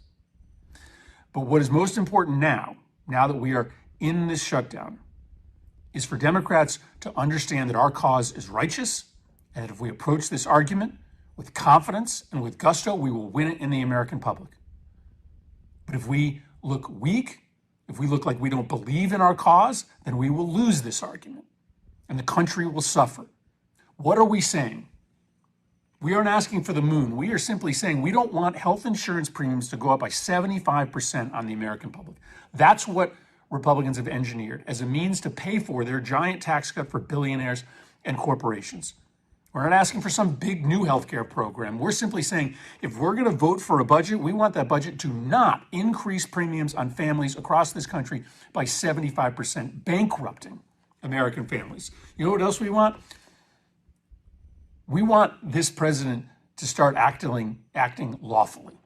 But what is most important now that we are in this shutdown, is for Democrats to understand that our cause is righteous, and that if we approach this argument with confidence and with gusto, we will win it in the American public. But if we look weak, if we look like we don't believe in our cause, then we will lose this argument, and the country will suffer. What are we saying? We aren't asking for the moon. We are simply saying we don't want health insurance premiums to go up by 75% on the American public. That's what Republicans have engineered as a means to pay for their giant tax cut for billionaires and corporations. We're not asking for some big new healthcare program. We're simply saying if we're going to vote for a budget, we want that budget to not increase premiums on families across this country by 75%, bankrupting American families. You know what else we want? We want this president to start acting lawfully.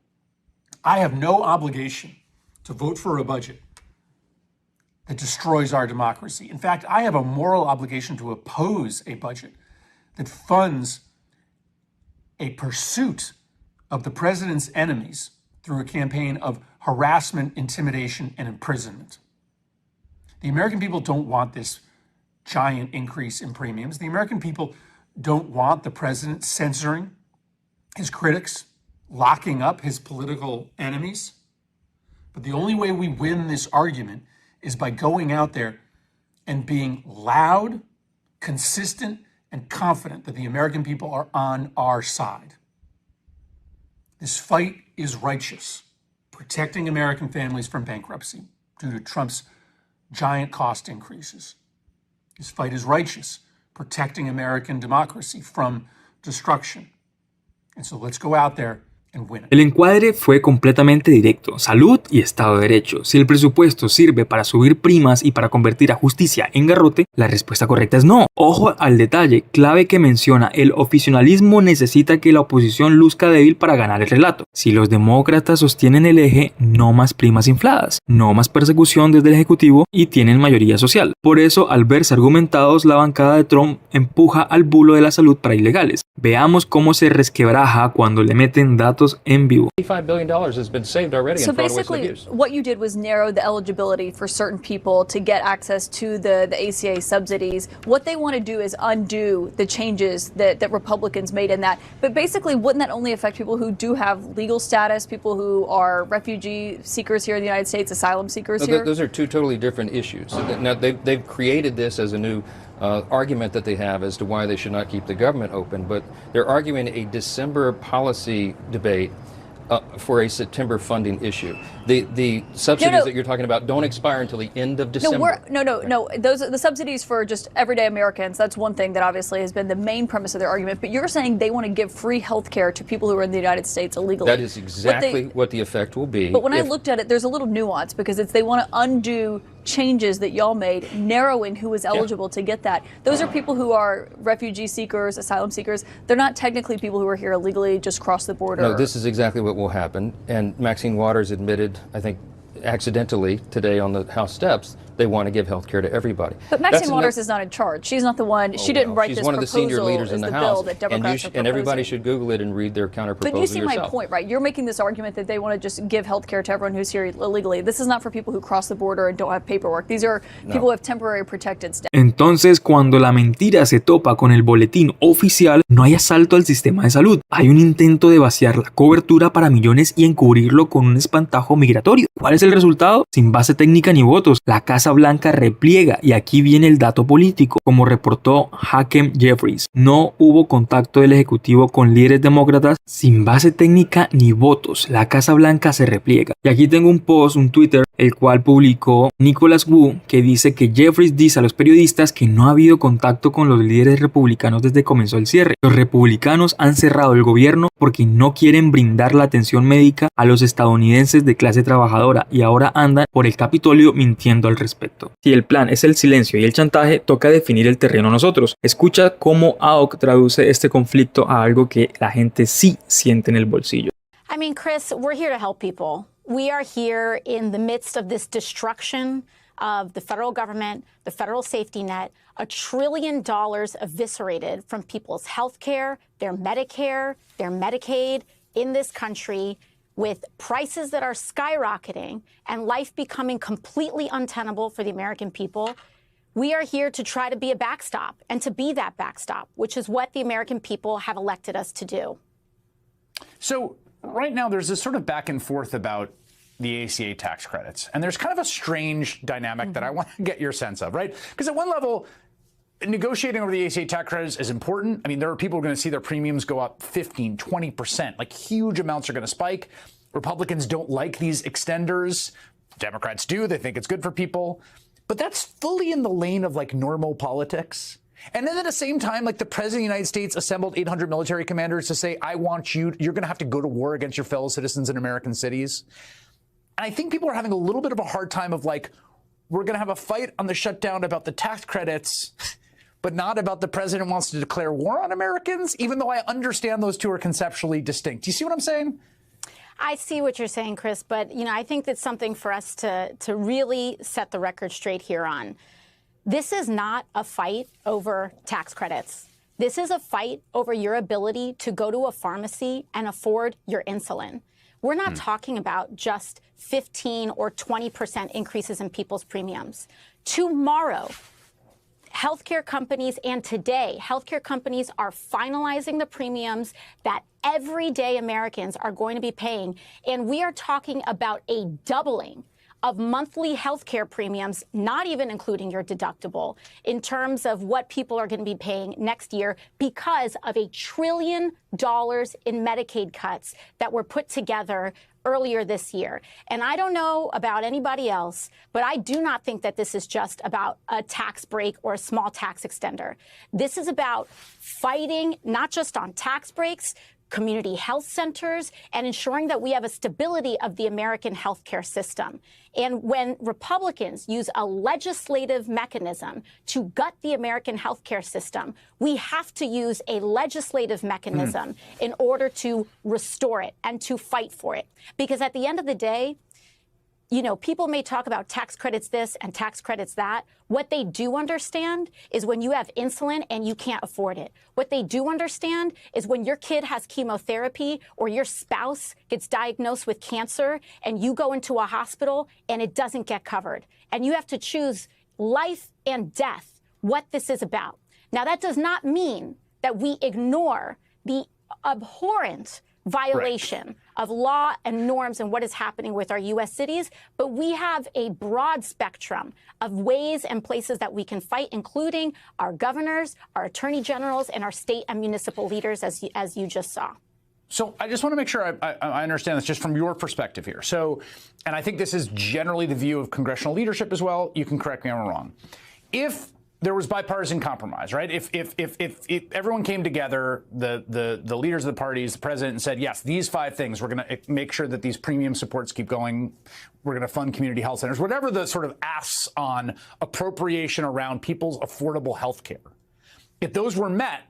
I have no obligation to vote for a budget that destroys our democracy. In fact, I have a moral obligation to oppose a budget that funds a pursuit of the president's enemies through a campaign of harassment, intimidation, and imprisonment. The American people don't want this giant increase in premiums. The American people don't want the president censoring his critics, locking up his political enemies. But the only way we win this argument is by going out there and being loud, consistent, and confident that the American people are on our side. This fight is righteous, protecting American families from bankruptcy due to Trump's giant cost increases. This fight is righteous, protecting American democracy from destruction. And so let's go out there and win it. El encuadre fue completamente directo, salud y Estado de Derecho. Si el presupuesto sirve para subir primas y para convertir a justicia en garrote, la respuesta correcta es no. Ojo al detalle clave que menciona, el oficialismo necesita que la oposición luzca débil para ganar el relato. Si los demócratas sostienen el eje, no más primas infladas, no más persecución desde el Ejecutivo y tienen mayoría social. Por eso, al verse argumentados, la bancada de Trump empuja al bulo de la salud para ilegales. Veamos cómo se resquebraja cuando le meten datos en vivo. $85 billion has been saved already so in fraud, waste, and basically, abuse. what you did was narrow the eligibility for certain people to get access to the ACA subsidies. What they want to do is undo the changes that Republicans made in that. But basically, wouldn't that only affect people who do have legal status, people who are refugee seekers here in the United States, asylum seekers here? Those are two totally different issues. Now, they've created this as a new argument that they have as to why they should not keep the government open, but they're arguing a December policy debate for a September funding issue. The subsidies that you're talking about don't expire until the end of December. No. Those are the subsidies for just everyday Americans. That's one thing that obviously has been the main premise of their argument. But you're saying they want to give free health care to people who are in the United States illegally. That is exactly what the effect will be. But when I looked at it, there's a little nuance because they want to undo changes that y'all made, narrowing who is eligible to get that. Those are people who are refugee seekers, asylum seekers. They're not technically people who are here illegally, just cross the border. No, this is exactly what will happen. And Maxine Waters admitted, I think, accidentally today on the House steps, they want to give health care to everybody. But Maxine Waters is not in charge. She's not the one. She didn't write this proposal. She's one of the senior leaders in the House. And everybody should Google it and read their counter proposal yourself. But you see my point, right? You're making this argument that they want to just give health care to everyone who's here illegally. This is not for people who cross the border and don't have paperwork. These are people who have temporary protected status. Entonces, cuando la mentira se topa con el boletín oficial, no hay asalto al sistema de salud. Hay un intento de vaciar la cobertura para millones y encubrirlo con un espantajo migratorio. ¿Cuál es el resultado? Sin base técnica ni votos, la Casa Blanca repliega, y aquí viene el dato político. Como reportó Hakeem Jeffries, no hubo contacto del Ejecutivo con líderes demócratas. Sin base técnica ni votos, la Casa Blanca se repliega. Y aquí tengo un post, un Twitter, el cual publicó Nicholas Wu, que dice que Jeffries dice a los periodistas que no ha habido contacto con los líderes republicanos desde que comenzó el cierre. Los republicanos han cerrado el gobierno porque no quieren brindar la atención médica a los estadounidenses de clase trabajadora y ahora andan por el Capitolio mintiendo al respecto. Si el plan es el silencio y el chantaje, toca definir el terreno nosotros. Escucha cómo AOC traduce este conflicto a algo que la gente sí siente en el bolsillo. I mean, Chris, we're here to help people. We are here in the midst of this destruction of the federal government, the federal safety net, $1 trillion eviscerated from people's health care, their Medicare, their Medicaid in this country, with prices that are skyrocketing and life becoming completely untenable for the American people. We are here to try to be a backstop and to be that backstop, which is what the American people have elected us to do. So right now there's this sort of back and forth about the ACA tax credits. And there's kind of a strange dynamic that I want to get your sense of, right? Because at one level, negotiating over the ACA tax credits is important. I mean, there are people who are going to see their premiums go up 15, 20%, like huge amounts are going to spike. Republicans don't like these extenders. Democrats do. They think it's good for people. But that's fully in the lane of like normal politics. And then at the same time, like the president of the United States assembled 800 military commanders to say, I want you're going to have to go to war against your fellow citizens in American cities. And I think people are having a little bit of a hard time of like, we're going to have a fight on the shutdown about the tax credits, but not about the president wants to declare war on Americans, even though I understand those two are conceptually distinct. Do you see what I'm saying? I see what you're saying, Chris, but I think that's something for us to really set the record straight here on. This is not a fight over tax credits. This is a fight over your ability to go to a pharmacy and afford your insulin. We're not talking about just 15 or 20% increases in people's premiums. Tomorrow, healthcare companies, and today, healthcare companies are finalizing the premiums that everyday Americans are going to be paying. And we are talking about a doubling of monthly healthcare premiums, not even including your deductible, in terms of what people are going to be paying next year because of $1 trillion in Medicaid cuts that were put together earlier this year. And I don't know about anybody else, but I do not think that this is just about a tax break or a small tax extender. This is about fighting not just on tax breaks, community health centers, and ensuring that we have a stability of the American healthcare system. And when Republicans use a legislative mechanism to gut the American healthcare system, we have to use a legislative mechanism in order to restore it and to fight for it. Because at the end of the day, people may talk about tax credits this and tax credits that. What they do understand is when you have insulin and you can't afford it. What they do understand is when your kid has chemotherapy or your spouse gets diagnosed with cancer and you go into a hospital and it doesn't get covered. And you have to choose life and death, what this is about. Now, that does not mean that we ignore the abhorrent violation of law and norms and what is happening with our U.S. cities, but we have a broad spectrum of ways and places that we can fight, including our governors, our attorney generals, and our state and municipal leaders, as you just saw. So I just want to make sure I understand this just from your perspective here. So, and I think this is generally the view of congressional leadership as well. You can correct me if I'm wrong. If there was bipartisan compromise, right? If everyone came together, the leaders of the parties, the president, and said, yes, these 5 things, we're going to make sure that these premium supports keep going. We're going to fund community health centers, whatever the sort of asks on appropriation around people's affordable health care. If those were met,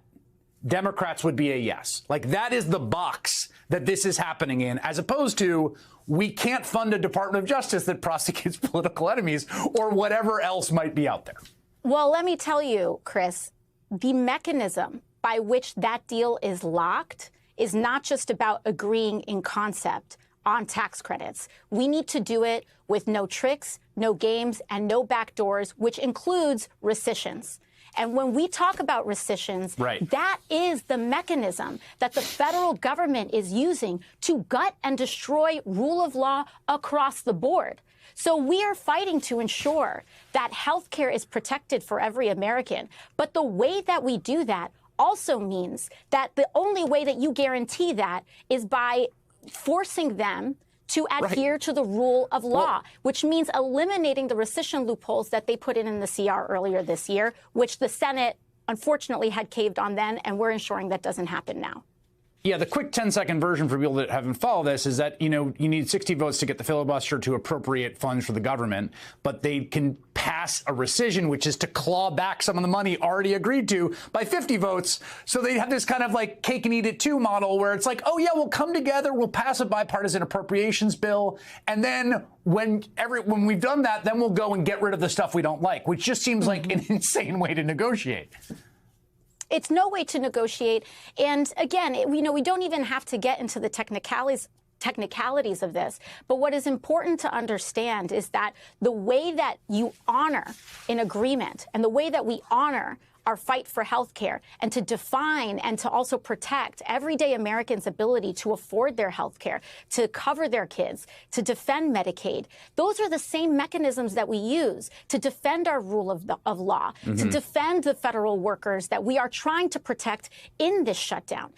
Democrats would be a yes. Like that is the box that this is happening in, as opposed to we can't fund a Department of Justice that prosecutes political enemies or whatever else might be out there. Well, let me tell you, Chris, the mechanism by which that deal is locked is not just about agreeing in concept on tax credits. We need to do it with no tricks, no games, and no backdoors, which includes rescissions. And when we talk about rescissions, that is the mechanism that the federal government is using to gut and destroy rule of law across the board. So we are fighting to ensure that health care is protected for every American. But the way that we do that also means that the only way that you guarantee that is by forcing them to adhere to the rule of law, which means eliminating the rescission loopholes that they put in the CR earlier this year, which the Senate unfortunately had caved on then, and we're ensuring that doesn't happen now. Yeah, the quick 10-second version for people that haven't followed this is that, you need 60 votes to get the filibuster to appropriate funds for the government, but they can pass a rescission, which is to claw back some of the money already agreed to by 50 votes. So they have this kind of like cake and eat it too model where it's like, oh yeah, we'll come together, we'll pass a bipartisan appropriations bill, and then when we've done that, then we'll go and get rid of the stuff we don't like, which just seems like an insane way to negotiate. It's no way to negotiate. And again, we don't even have to get into the technicalities of this. But what is important to understand is that the way that you honor an agreement and the way that we honor our fight for health care and to define and to also protect everyday Americans' ability to afford their health care, to cover their kids, to defend Medicaid. Those are the same mechanisms that we use to defend our rule of law, to defend the federal workers that we are trying to protect in this shutdown.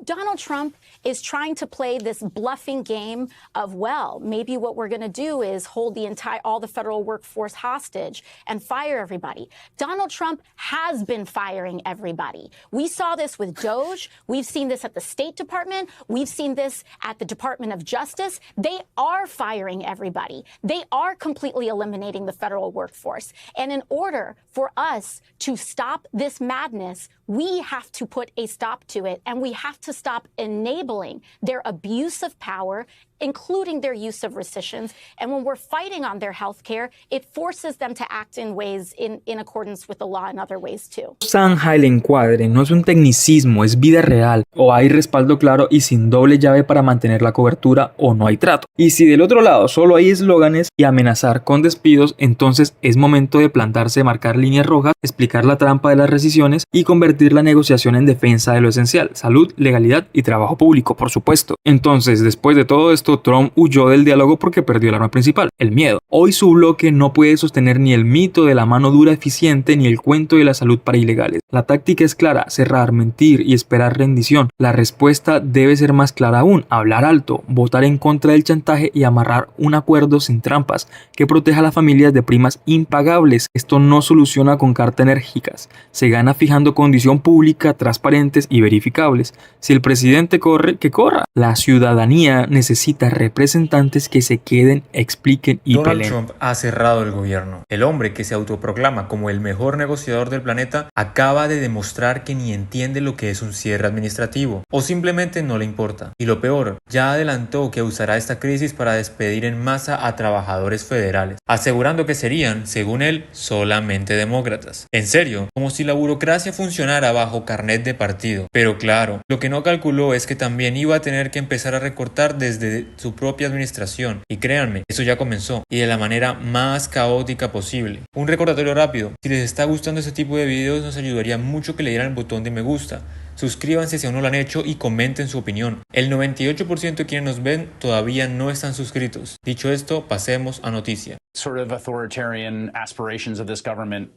Donald Trump is trying to play this bluffing game of, well, maybe what we're going to do is hold all the federal workforce hostage and fire everybody. Donald Trump has been firing everybody. We saw this with DOJ. We've seen this at the State Department. We've seen this at the Department of Justice. They are firing everybody. They are completely eliminating the federal workforce. And in order for us to stop this madness, we have to put a stop to it, and we have to stop enabling their abuse of power, including their use of rescissions. And when we're fighting on their health care, it forces them to act in ways in accordance with the law in other ways too. Zanja el encuadre no es un tecnicismo, es vida real. O hay respaldo claro y sin doble llave para mantener la cobertura, o no hay trato. Y si del otro lado solo hay eslóganes y amenazar con despidos, entonces es momento de plantarse, marcar líneas rojas, explicar la trampa de las rescisiones y convertir la negociación en defensa de lo esencial: salud, legalidad y trabajo público, por supuesto. Entonces, después de todo esto, Trump huyó del diálogo porque perdió el arma principal, el miedo. Hoy su bloque no puede sostener ni el mito de la mano dura eficiente ni el cuento de la salud para ilegales. La táctica es clara: cerrar, mentir y esperar rendición. La respuesta debe ser más clara aún: hablar alto, votar en contra del chantaje y amarrar un acuerdo sin trampas que proteja a las familias de primas impagables. Esto no soluciona con cartas enérgicas, se gana fijando condición pública, transparentes y verificables. Si el presidente corre, que corra. La ciudadanía necesita representantes que se queden, expliquen y Donald peleen. Trump ha cerrado el gobierno. El hombre que se autoproclama como el mejor negociador del planeta acaba de demostrar que ni entiende lo que es un cierre administrativo, o simplemente no le importa. Y lo peor, ya adelantó que usará esta crisis para despedir en masa a trabajadores federales, asegurando que serían, según él, solamente demócratas. En serio, como si la burocracia funcionara bajo carnet de partido. Pero claro, lo que no calculó es que también iba a tener que empezar a recortar desde su propia administración. Y créanme, eso ya comenzó, y de la manera más caótica posible. Un recordatorio rápido: si les está gustando este tipo de videos, nos ayudaría mucho que le dieran el botón de me gusta. Suscríbanse si aún no lo han hecho y comenten su opinión. El 98% de quienes nos ven todavía no están suscritos. Dicho esto, pasemos a Noticias. Sort of authoritarian aspirations of this government,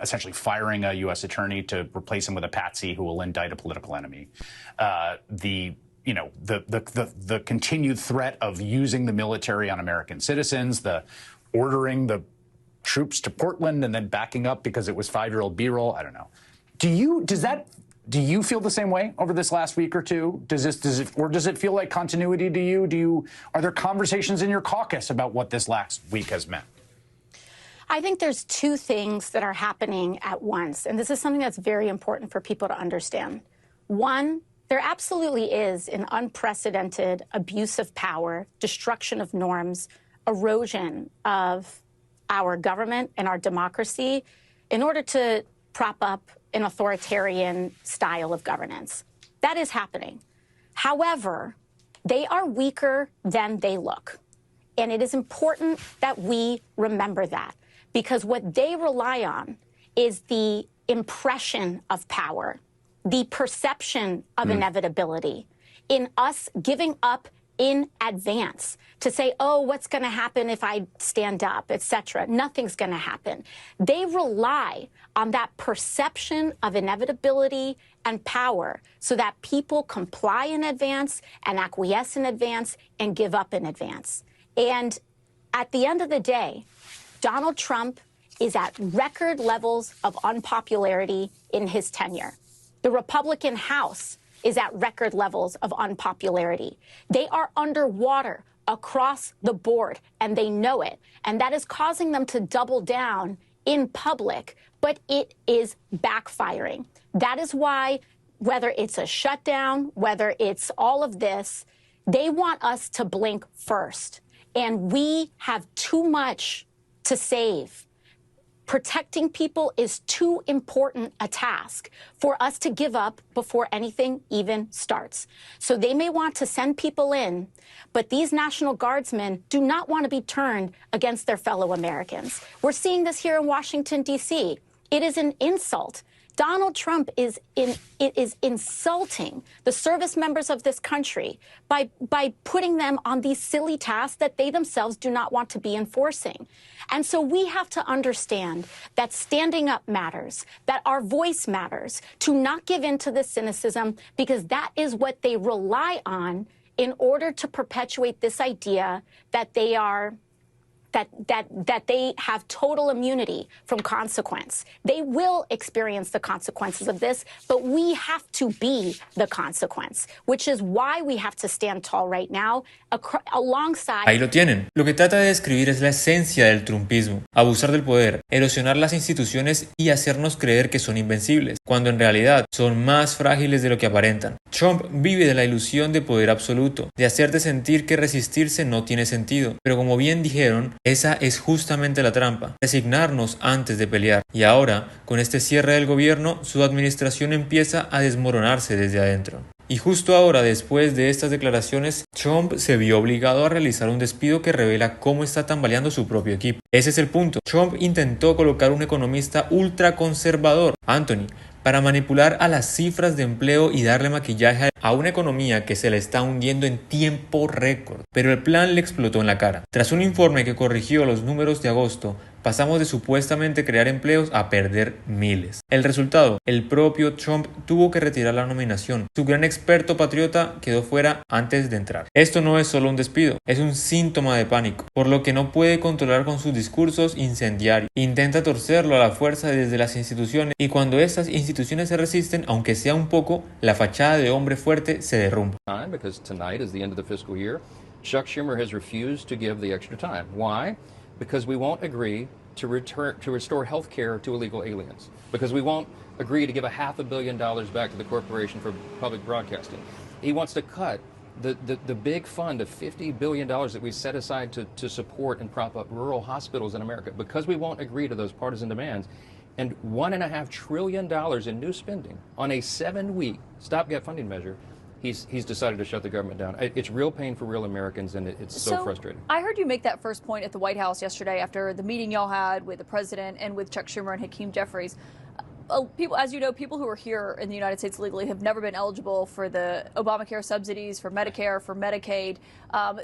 essentially firing a U.S. attorney to replace him with a patsy who will indict a political enemy. The continued threat of using the military on American citizens, the ordering the troops to Portland and then backing up because it was 5-year-old B-roll. I don't know. Do you feel the same way over this last week or two? Does it feel like continuity to you? Are there conversations in your caucus about what this last week has meant? I think there's two things that are happening at once, and this is something that's very important for people to understand. One, there absolutely is an unprecedented abuse of power, destruction of norms, erosion of our government and our democracy in order to prop up an authoritarian style of governance. That is happening. However, They are weaker than they look. And it is important that we remember that, because what they rely on is the impression of power, the perception of inevitability, in us giving up in advance to say, oh, what's going to happen if I stand up, etc. Nothing's going to happen. They rely on that perception of inevitability and power so that people comply in advance and acquiesce in advance and give up in advance. And at the end of the day, Donald Trump is at record levels of unpopularity in his tenure. The Republican House is at record levels of unpopularity. They are underwater across the board, and they know it. And that is causing them to double down in public, but it is backfiring. That is why, whether it's a shutdown, whether it's all of this, they want us to blink first. And we have too much to save. Protecting people is too important a task for us to give up before anything even starts. So they may want to send people in, but these National Guardsmen do not want to be turned against their fellow Americans. We're seeing this here in Washington, D.C. It is an insult. Donald Trump is insulting the service members of this country by putting them on these silly tasks that they themselves do not want to be enforcing. And so we have to understand that standing up matters, that our voice matters, to not give in to this cynicism, because that is what they rely on in order to perpetuate this idea that they are that they have total immunity from consequence. They will experience the consequences of this, but we have to be the consequence, which is why we have to stand tall right now alongside. Ahí lo tienen. Lo que trata de describir es la esencia del trumpismo: abusar del poder, erosionar las instituciones y hacernos creer que son invencibles, cuando en realidad son más frágiles de lo que aparentan. Trump vive de la ilusión de poder absoluto, de hacerte sentir que resistirse no tiene sentido, pero como bien dijeron, esa es justamente la trampa: resignarnos antes de pelear. Y ahora, con este cierre del gobierno, su administración empieza a desmoronarse desde adentro. Y justo ahora, después de estas declaraciones, Trump se vio obligado a realizar un despido que revela cómo está tambaleando su propio equipo. Ese es el punto. Trump intentó colocar un economista ultraconservador, Anthony, para manipular a las cifras de empleo y darle maquillaje a una economía que se le está hundiendo en tiempo récord. Pero el plan le explotó en la cara. Tras un informe que corrigió los números de agosto, pasamos de supuestamente crear empleos a perder miles. El resultado: el propio Trump tuvo que retirar la nominación. Su gran experto patriota quedó fuera antes de entrar. Esto no es solo un despido, es un síntoma de pánico, por lo que no puede controlar con sus discursos incendiarios. Intenta torcerlo a la fuerza desde las instituciones, y cuando estas instituciones se resisten, aunque sea un poco, la fachada de hombre fuerte se derrumba. Because tonight is the end of the fiscal year. Chuck Schumer has refused to give the extra time. Why? Because we won't agree to restore health care to illegal aliens. Because we won't agree to give $500 million back to the Corporation for Public Broadcasting. He wants to cut the big fund of $50 billion that we set aside to support and prop up rural hospitals in America. Because we won't agree to those partisan demands. And $1.5 trillion in new spending on a 7-week stopgap funding measure. He's decided to shut the government down. It's real pain for real Americans, and it's so frustrating. I heard you make that first point at the White House yesterday after the meeting y'all had with the president and with Chuck Schumer and Hakeem Jeffries. People, as you know, people who are here in the United States legally have never been eligible for the Obamacare subsidies, for Medicare, for Medicaid.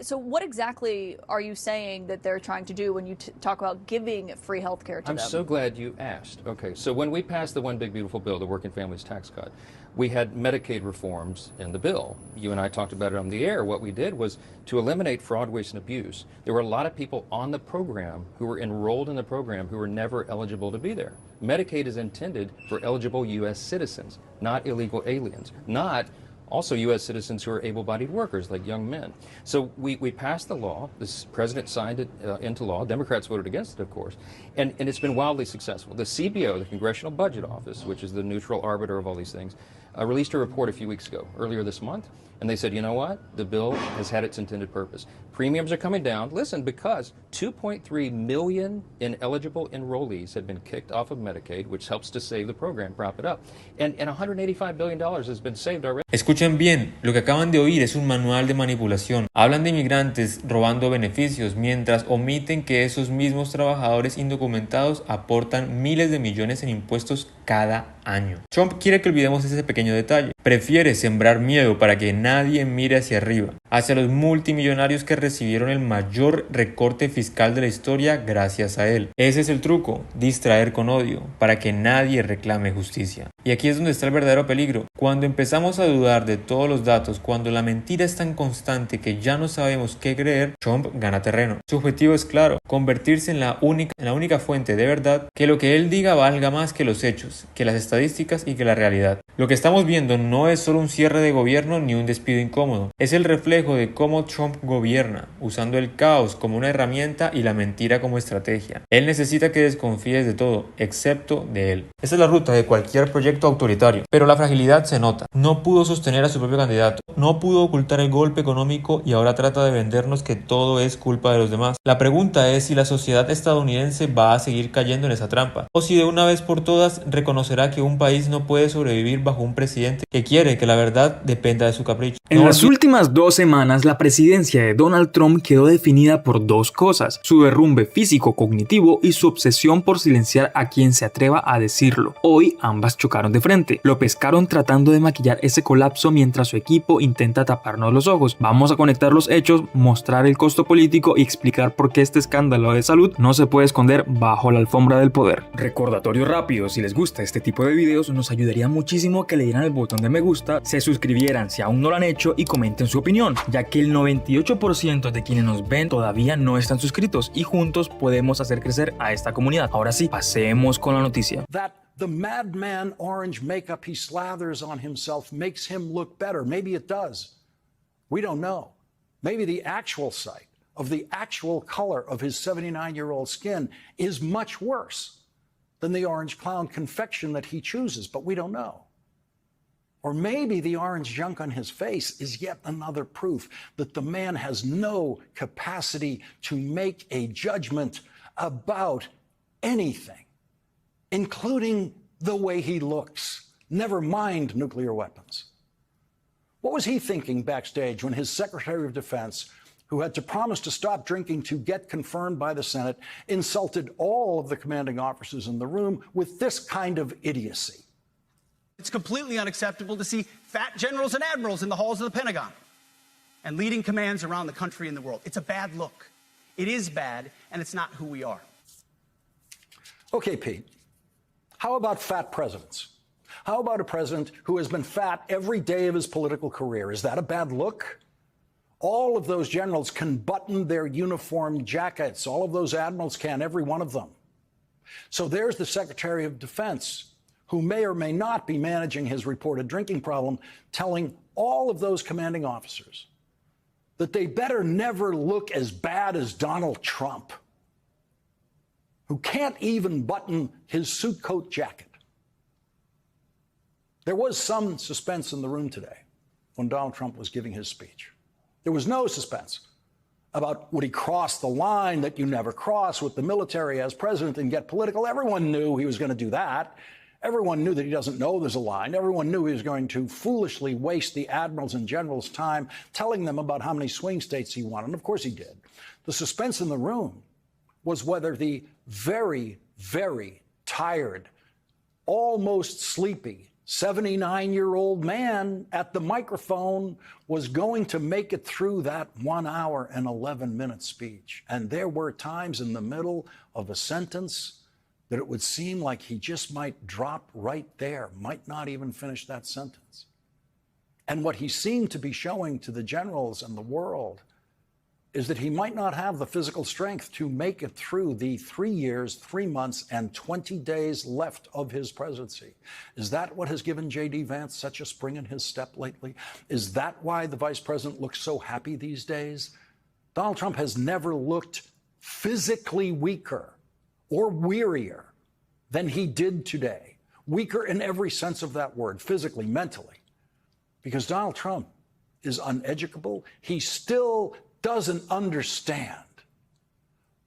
So what exactly are you saying that they're trying to do when you talk about giving free health care to them? I'm so glad you asked. Okay, so when we passed the One Big Beautiful Bill, the Working Families Tax Cut, we had Medicaid reforms in the bill. You and I talked about it on the air. What we did was to eliminate fraud, waste, and abuse. There were a lot of people on the program who were enrolled in the program who were never eligible to be there. Medicaid is intended for eligible U.S. citizens, not illegal aliens, not also U.S. citizens who are able-bodied workers like young men. So we passed the law. The president signed it into law. Democrats voted against it, of course, and it's been wildly successful. The CBO, the Congressional Budget Office, which is the neutral arbiter of all these things, released a report a few weeks ago, earlier this month, and they said, you know what? The bill has had its intended purpose. Premiums are coming down, listen, because 2.3 million ineligible enrollees had been kicked off of Medicaid, which helps to save the program, prop it up. And $185 billion has been saved already. Escuchen Escuchen bien, lo que acaban de oír es un manual de manipulación. Hablan de inmigrantes robando beneficios, mientras omiten que esos mismos trabajadores indocumentados aportan miles de millones en impuestos cada año. Trump quiere que olvidemos ese pequeño detalle. Prefiere sembrar miedo para que nadie mire hacia arriba, hacia los multimillonarios que recibieron el mayor recorte fiscal de la historia gracias a él. Ese es el truco, distraer con odio, para que nadie reclame justicia. Y aquí es donde está el verdadero peligro. Cuando empezamos a dudar de todos los datos, cuando la mentira es tan constante que ya no sabemos qué creer, Trump gana terreno. Su objetivo es claro, convertirse en la única fuente de verdad, que lo que él diga valga más que los hechos, que las estadísticas y que la realidad. Lo que estamos viendo no es solo un cierre de gobierno ni un despido incómodo, es el reflejo de cómo Trump gobierna, usando el caos como una herramienta y la mentira como estrategia. Él necesita que desconfíes de todo, excepto de él. Esta es la ruta de cualquier proyecto autoritario, pero la fragilidad se nota. No pudo sostener a su propio candidato, no pudo ocultar el golpe económico y ahora trata de vendernos que todo es culpa de los demás. La pregunta es si la sociedad estadounidense va a seguir cayendo en esa trampa, o si de una vez por todas reconocerá que un país no puede sobrevivir bajo un presidente que quiere que la verdad dependa de su capricho. En las últimas 2 semanas, la presidencia de Donald Trump quedó definida por 2 cosas: su derrumbe físico-cognitivo y su obsesión por silenciar a quien se atreva a decirlo. Hoy ambas chocaron de frente. Lo pescaron tratando de maquillar ese colapso mientras su equipo intenta taparnos los ojos. Vamos a conectar los hechos, mostrar el costo político y explicar por qué este escándalo de salud no se puede esconder bajo la alfombra del poder. Recordatorio rápido: si les gusta este tipo de videos, nos ayudaría muchísimo que le dieran el botón de me gusta, se suscribieran si aún no lo han hecho y comenten su opinión, ya que el 98% de quienes nos ven todavía no están suscritos y juntos podemos hacer crecer a esta comunidad. Ahora sí, pasemos con la noticia. The madman orange makeup he slathers on himself makes him look better. Maybe it does. We don't know. Maybe the actual sight of the actual color of his 79-year-old skin is much worse than the orange clown confection that he chooses, but we don't know. Or maybe the orange junk on his face is yet another proof that the man has no capacity to make a judgment about anything, including the way he looks, never mind nuclear weapons. What was he thinking backstage when his Secretary of Defense, who had to promise to stop drinking to get confirmed by the Senate, insulted all of the commanding officers in the room with this kind of idiocy? It's completely unacceptable to see fat generals and admirals in the halls of the Pentagon and leading commands around the country and the world. It's a bad look. It is bad, and it's not who we are. Okay, Pete. How about fat presidents? How about a president who has been fat every day of his political career? Is that a bad look? All of those generals can button their uniform jackets. All of those admirals can, every one of them. So there's the Secretary of Defense, who may or may not be managing his reported drinking problem, telling all of those commanding officers that they better never look as bad as Donald Trump, who can't even button his suit coat jacket. There was some suspense in the room today when Donald Trump was giving his speech. There was no suspense about would he cross the line that you never cross with the military as president and get political. Everyone knew he was going to do that. Everyone knew that he doesn't know there's a line. Everyone knew he was going to foolishly waste the admirals and generals' time telling them about how many swing states he won. And of course he did. The suspense in the room was whether the very, very tired, almost sleepy 79-year-old man at the microphone was going to make it through that 1 hour and 11-minute speech. And there were times in the middle of a sentence that it would seem like he just might drop right there, might not even finish that sentence. And what he seemed to be showing to the generals and the world is that he might not have the physical strength to make it through the 3 years, 3 months, and 20 days left of his presidency. Is that what has given J.D. Vance such a spring in his step lately? Is that why the vice president looks so happy these days? Donald Trump has never looked physically weaker or wearier than he did today. Weaker in every sense of that word, physically, mentally. Because Donald Trump is uneducable. He still doesn't understand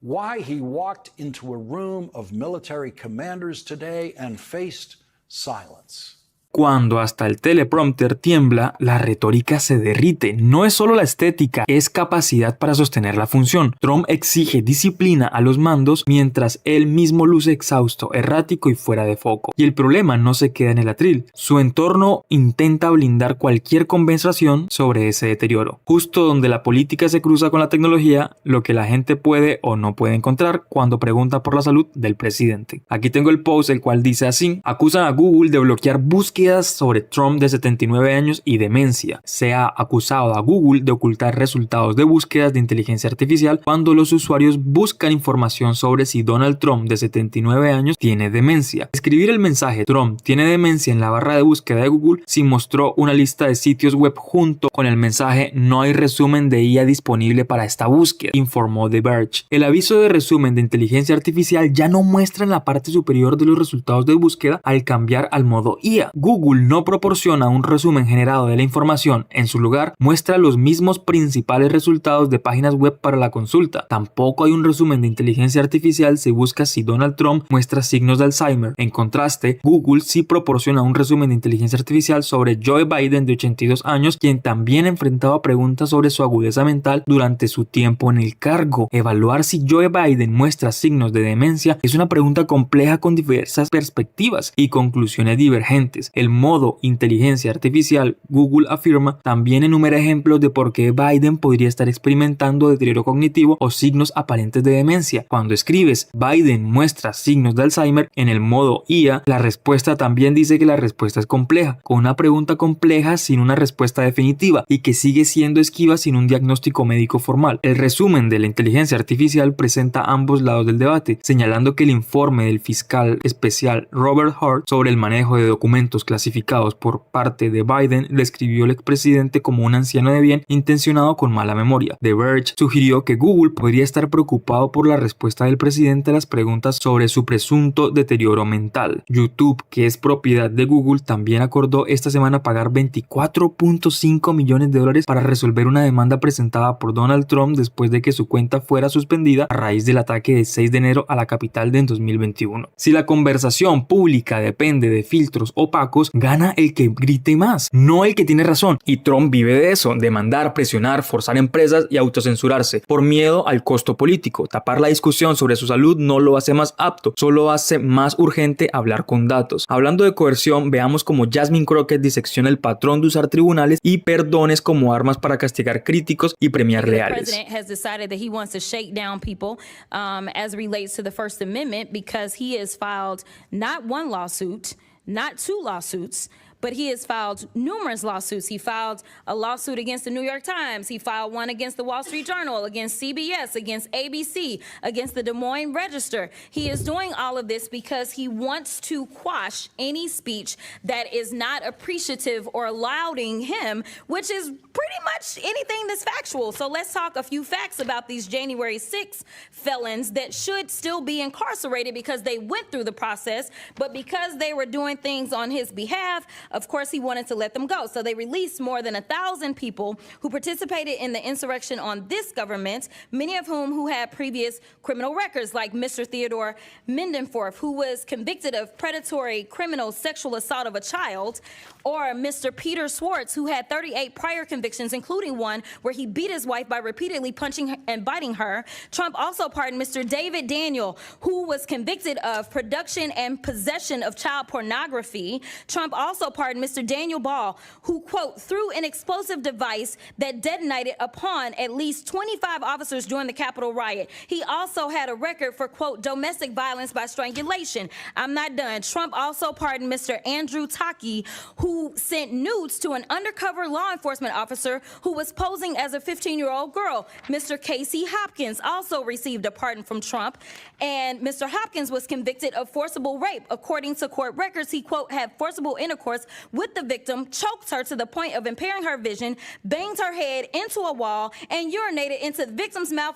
why he walked into a room of military commanders today and faced silence. Cuando hasta el teleprompter tiembla, la retórica se derrite. No es solo la estética, es capacidad para sostener la función. Trump exige disciplina a los mandos mientras él mismo luce exhausto, errático y fuera de foco. Y el problema no se queda en el atril. Su entorno intenta blindar cualquier conversación sobre ese deterioro. Justo donde la política se cruza con la tecnología, lo que la gente puede o no puede encontrar cuando pregunta por la salud del presidente. Aquí tengo el post, el cual dice así: acusan a Google de bloquear búsquedas sobre Trump de 79 años y demencia. Se ha acusado a Google de ocultar resultados de búsquedas de inteligencia artificial cuando los usuarios buscan información sobre si Donald Trump de 79 años tiene demencia. Escribir el mensaje "Trump tiene demencia" en la barra de búsqueda de Google sí mostró una lista de sitios web junto con el mensaje "No hay resumen de IA disponible para esta búsqueda", informó The Verge. El aviso de resumen de inteligencia artificial ya no muestra en la parte superior de los resultados de búsqueda al cambiar al modo IA. Google no proporciona un resumen generado de la información, en su lugar muestra los mismos principales resultados de páginas web para la consulta. Tampoco hay un resumen de inteligencia artificial si buscas si Donald Trump muestra signos de Alzheimer. En contraste, Google sí proporciona un resumen de inteligencia artificial sobre Joe Biden de 82 años, quien también enfrentaba preguntas sobre su agudeza mental durante su tiempo en el cargo. Evaluar si Joe Biden muestra signos de demencia es una pregunta compleja con diversas perspectivas y conclusiones divergentes. El modo inteligencia artificial, Google afirma, también enumera ejemplos de por qué Biden podría estar experimentando deterioro cognitivo o signos aparentes de demencia. Cuando escribes "Biden muestra signos de Alzheimer" en el modo IA, la respuesta también dice que la respuesta es compleja, con una pregunta compleja sin una respuesta definitiva y que sigue siendo esquiva sin un diagnóstico médico formal. El resumen de la inteligencia artificial presenta ambos lados del debate, señalando que el informe del fiscal especial Robert Hur sobre el manejo de documentos clasificados por parte de Biden describió al expresidente como un anciano de bien intencionado con mala memoria. The Verge sugirió que Google podría estar preocupado por la respuesta del presidente a las preguntas sobre su presunto deterioro mental. YouTube, que es propiedad de Google, también acordó esta semana pagar $24.5 millones para resolver una demanda presentada por Donald Trump después de que su cuenta fuera suspendida a raíz del ataque del 6 de enero a la capital de 2021. Si la conversación pública depende de filtros opacos, gana el que grite más, no el que tiene razón. Y Trump vive de eso, demandar, presionar, forzar empresas y autocensurarse por miedo al costo político. Tapar la discusión sobre su salud no lo hace más apto, solo hace más urgente hablar con datos. Hablando de coerción, veamos cómo Jasmine Crockett disecciona el patrón de usar tribunales y perdones como armas para castigar críticos y premiar leales. The president has decided that he wants to shake down people as relates to the First Amendment because he has filed not one lawsuit, not two lawsuits, but he has filed numerous lawsuits. He filed a lawsuit against the New York Times. He filed one against the Wall Street Journal, against CBS, against ABC, against the Des Moines Register. He is doing all of this because he wants to quash any speech that is not appreciative or lauding him, which is pretty much anything that's factual. So let's talk a few facts about these January 6 felons that should still be incarcerated because they went through the process, but because they were doing things on his behalf, of course, he wanted to let them go. So they released more than 1,000 people who participated in the insurrection on this government, many of whom had previous criminal records, like Mr. Theodore Mendenforth, who was convicted of predatory criminal sexual assault of a child, or Mr. Peter Schwartz, who had 38 prior convictions, including one where he beat his wife by repeatedly punching and biting her. Trump also pardoned Mr. David Daniel, who was convicted of production and possession of child pornography. Trump also pardoned Mr. Daniel Ball, who, quote, threw an explosive device that detonated upon at least 25 officers during the Capitol riot. He also had a record for, quote, domestic violence by strangulation. I'm not done. Trump also pardoned Mr. Andrew Taki, who sent nudes to an undercover law enforcement officer who was posing as a 15-year-old girl. Mr. Casey Hopkins also received a pardon from Trump, and Mr. Hopkins was convicted of forcible rape. According to court records, he, quote, had forcible intercourse with the victim, choked her to the point of impairing her vision, banged her head into a wall, and urinated into the victim's mouth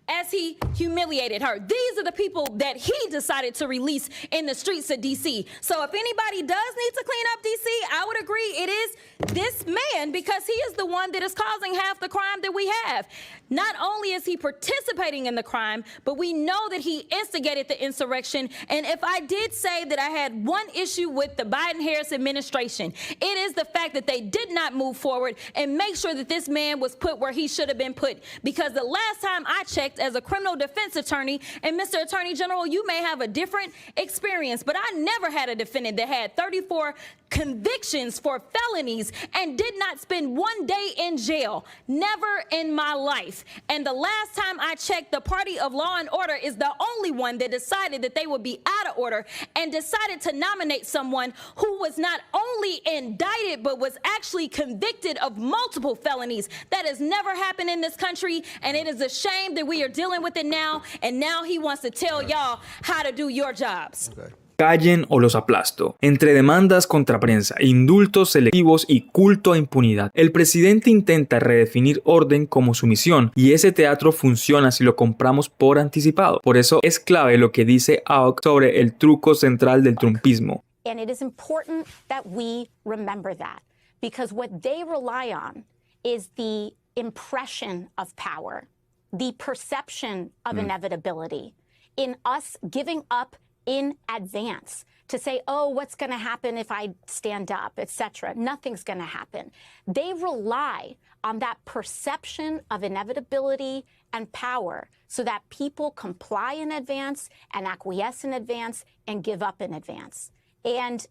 as he humiliated her. These are the people that he decided to release in the streets of D.C. So if anybody does need to clean up D.C., I would agree it is this man, because he is the one that is causing half the crime that we have. Not only is he participating in the crime, but we know that he instigated the insurrection. And if I did say that I had one issue with the Biden-Harris administration, it is the fact that they did not move forward and make sure that this man was put where he should have been put. Because the last time I checked as a criminal defense attorney, and Mr. Attorney General, you may have a different experience, but I never had a defendant that had 34 convictions for felonies and did not spend one day in jail. Never in my life. And the last time I checked, the party of law and order is the only one that decided that they would be out of order and decided to nominate someone who was not only indicted but was actually convicted of multiple felonies. That has never happened in this country, and it is a shame that we are dealing with it now, and now he wants to tell y'all how to do your jobs. Callen o los aplasto. Entre demandas contra prensa, indultos selectivos y culto a impunidad, el presidente intenta redefinir orden como su misión, y ese teatro funciona si lo compramos por anticipado. Por eso es clave lo que dice Auk sobre el truco central del trumpismo. And it is important that we remember that, because what they rely on is the impression of power, the perception of inevitability, in us giving up in advance to say, oh, what's going to happen if I stand up, etc. Nothing's going to happen. They rely on that perception of inevitability and power so that people comply in advance and acquiesce in advance and give up in advance. And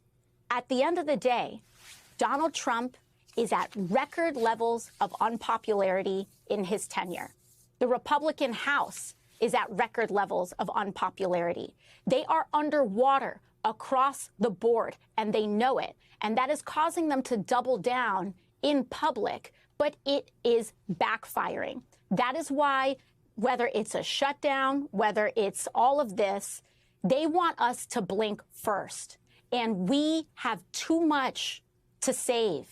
at the end of the day, Donald Trump is at record levels of unpopularity in his tenure. The Republican House is at record levels of unpopularity. They are underwater across the board, and they know it. And that is causing them to double down in public, but it is backfiring. That is why, whether it's a shutdown, whether it's all of this, they want us to blink first. And we have too much to save.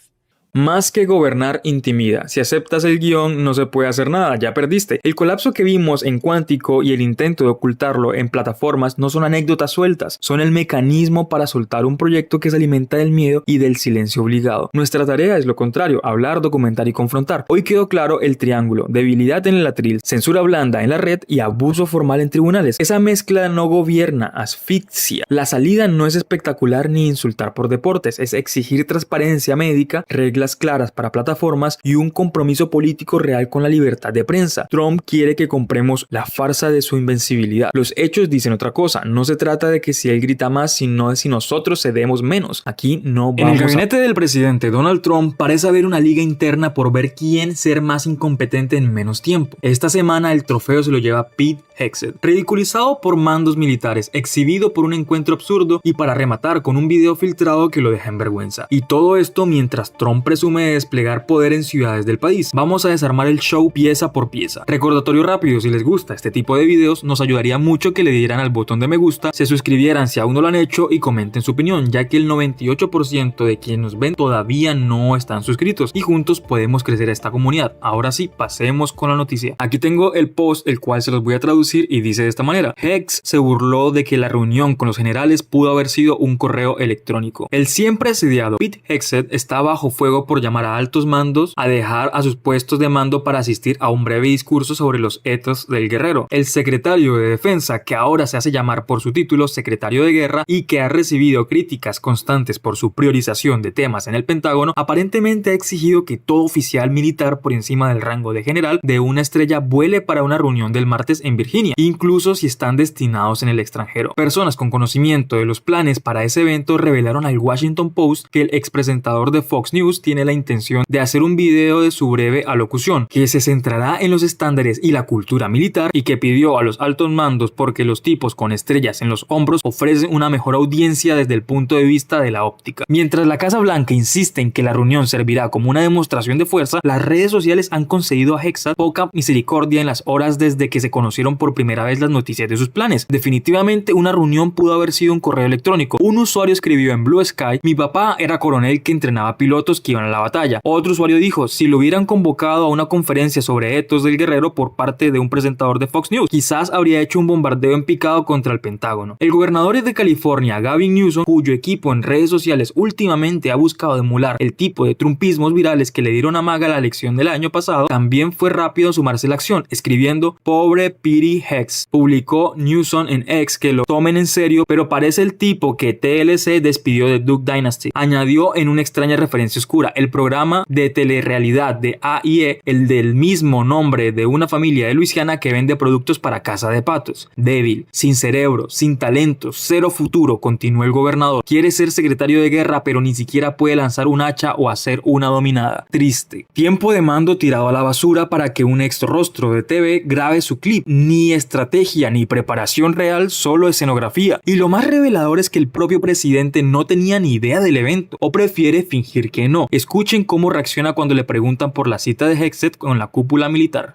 Más que gobernar intimida. Si aceptas el guión, no se puede hacer nada, ya perdiste. El colapso que vimos en Cuántico y el intento de ocultarlo en plataformas no son anécdotas sueltas, son el mecanismo para soltar un proyecto que se alimenta del miedo y del silencio obligado. Nuestra tarea es lo contrario, hablar, documentar y confrontar. Hoy quedó claro el triángulo: debilidad en el atril, censura blanda en la red y abuso formal en tribunales. Esa mezcla no gobierna, asfixia. La salida no es espectacular ni insultar por deportes, es exigir transparencia médica, reglas claras para plataformas y un compromiso político real con la libertad de prensa. Trump quiere que compremos la farsa de su invencibilidad. Los hechos dicen otra cosa. No se trata de que si él grita más, sino de si nosotros cedemos menos. Aquí no vamos. En el gabinete del presidente Donald Trump parece haber una liga interna por ver quién ser más incompetente en menos tiempo. Esta semana el trofeo se lo lleva Pete Hegseth, ridiculizado por mandos militares, exhibido por un encuentro absurdo y para rematar con un video filtrado que lo deja en vergüenza. Y todo esto mientras Trump presume de desplegar poder en ciudades del país. Vamos a desarmar el show pieza por pieza. Recordatorio rápido: si les gusta este tipo de videos, nos ayudaría mucho que le dieran al botón de me gusta, se suscribieran si aún no lo han hecho y comenten su opinión, ya que el 98% de quienes nos ven todavía no están suscritos y juntos podemos crecer a esta comunidad. Ahora sí, pasemos con la noticia. Aquí tengo el post, el cual se los voy a traducir y dice de esta manera: Hegs se burló de que la reunión con los generales pudo haber sido un correo electrónico. El siempre asediado Pete Hegseth está bajo fuego por llamar a altos mandos a dejar a sus puestos de mando para asistir a un breve discurso sobre los ethos del guerrero. El secretario de Defensa, que ahora se hace llamar por su título secretario de Guerra y que ha recibido críticas constantes por su priorización de temas en el Pentágono, aparentemente ha exigido que todo oficial militar por encima del rango de general de una estrella vuele para una reunión del martes en Virginia, incluso si están destinados en el extranjero. Personas con conocimiento de los planes para ese evento revelaron al Washington Post que el expresentador de Fox News tiene la intención de hacer un video de su breve alocución que se centrará en los estándares y la cultura militar, y que pidió a los altos mandos porque los tipos con estrellas en los hombros ofrecen una mejor audiencia desde el punto de vista de la óptica. Mientras la Casa Blanca insiste en que la reunión servirá como una demostración de fuerza, las redes sociales han concedido a Hegseth poca misericordia en las horas desde que se conocieron por por primera vez las noticias de sus planes. Definitivamente una reunión pudo haber sido un correo electrónico. Un usuario escribió en Blue Sky: mi papá era coronel que entrenaba pilotos que iban a la batalla. Otro usuario dijo: si lo hubieran convocado a una conferencia sobre etos del guerrero por parte de un presentador de Fox News, quizás habría hecho un bombardeo en picado contra el Pentágono. El gobernador de California, Gavin Newsom, cuyo equipo en redes sociales últimamente ha buscado emular el tipo de trumpismos virales que le dieron a MAGA la elección del año pasado, también fue rápido en sumarse a la acción, escribiendo: pobre Piri Hex. Publicó Newsom en X que lo tomen en serio, pero parece el tipo que TLC despidió de Duck Dynasty. Añadió en una extraña referencia oscura: el programa de telerrealidad de AIE, el del mismo nombre de una familia de Luisiana que vende productos para caza de patos. Débil, sin cerebro, sin talento, cero futuro, continuó el gobernador. Quiere ser secretario de guerra, pero ni siquiera puede lanzar un hacha o hacer una dominada. Triste. Tiempo de mando tirado a la basura para que un ex rostro de TV grabe su clip. Ni estrategia ni preparación real, solo escenografía. Y lo más revelador es que el propio presidente no tenía ni idea del evento, o prefiere fingir que no. Escuchen cómo reacciona cuando le preguntan por la cita de Hexet con la cúpula militar.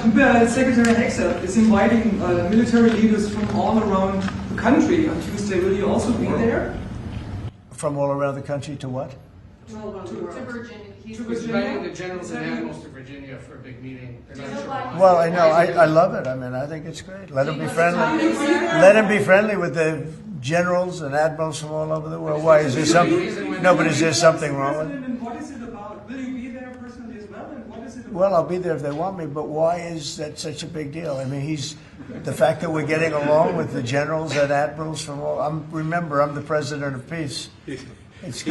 Secretary Hexet is inviting military leaders from all around the country on Tuesday. Will you also be there? From all around the country to what? To Virginia. He's inviting the generals and admirals to Virginia for a big meeting. Well, I know. I love it. I mean, I think it's great. Let him be friendly. Let him be friendly with the generals and admirals from all over the world. Why is there something? No, but is there something wrong with it? What is it about? Will you be there personally as well? And what is it about? Well, I'll be there if they want me, but why is that such a big deal? I mean, the fact that we're getting along with the generals and admirals from all. Remember, I'm the president of peace. It's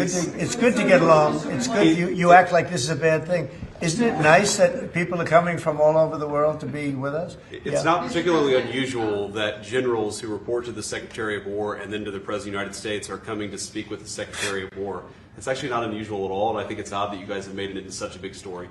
good to get along. It's good. You act like this is a bad thing. Isn't it nice that people are coming from all over the world to be with us? It's not particularly unusual that generals who report to the Secretary of War and then to the President of the United States are coming to speak with the Secretary of War. It's actually not unusual at all, and I think it's odd that you guys have made it into such a big story.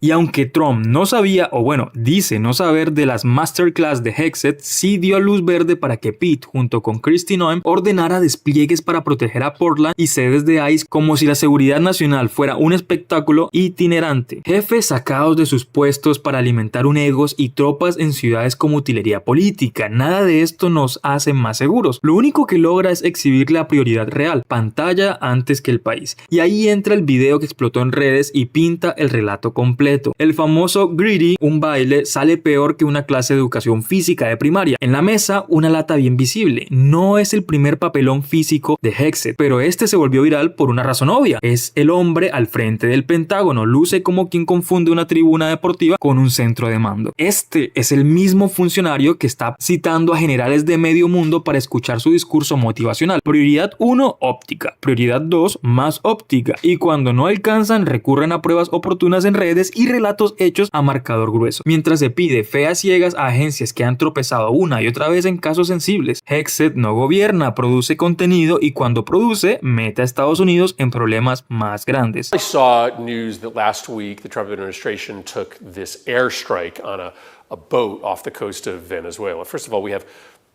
Y aunque Trump no sabía, o bueno, dice no saber de las masterclass de Hexet, sí dio luz verde para que Pete, junto con Kristi Noem, ordenara despliegues para proteger a Portland y sedes de ICE como si la seguridad nacional fuera un espectáculo itinerante. Jefes sacados de sus puestos para alimentar un egos y tropas en ciudades como utilería política. Nada de esto nos hace más seguros. Lo único que logra es exhibir la prioridad real, pantalla antes que el país. Y ahí entra el video que explotó en redes y pinta el relato completo. El famoso greedy, un baile, sale peor que una clase de educación física de primaria. En la mesa, una lata bien visible. No es el primer papelón físico de Hexet, pero este se volvió viral por una razón obvia. Es el hombre al frente del Pentágono. Luce como quien confunde una tribuna deportiva con un centro de mando. Este es el mismo funcionario que está citando a generales de medio mundo para escuchar su discurso motivacional. Prioridad 1, óptica. Prioridad 2, más óptica. Y cuando no alcanzan, recurren a pruebas oportunas en redes y relatos hechos a marcador grueso, mientras se pide fe a ciegas a agencias que han tropezado una y otra vez en casos sensibles. Hexet no gobierna, produce contenido y cuando produce, mete a Estados Unidos en problemas más grandes. I saw news that last week the Trump administration took this airstrike on a boat off the coast of Venezuela. First of all, we have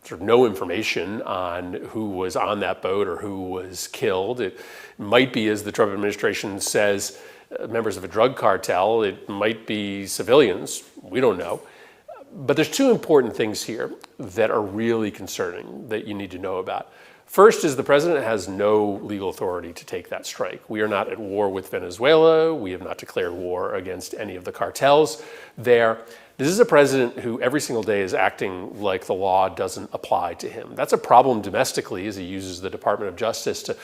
sort of no information on who was on that boat or who was killed. It might be, as the Trump administration says, members of a drug cartel. It might be civilians. We don't know. But there's two important things here that are really concerning that you need to know about. First is the president has no legal authority to take that strike. We are not at war with Venezuela. We have not declared war against any of the cartels there. This is a president who every single day is acting like the law doesn't apply to him. That's a problem domestically as he uses the Department of Justice to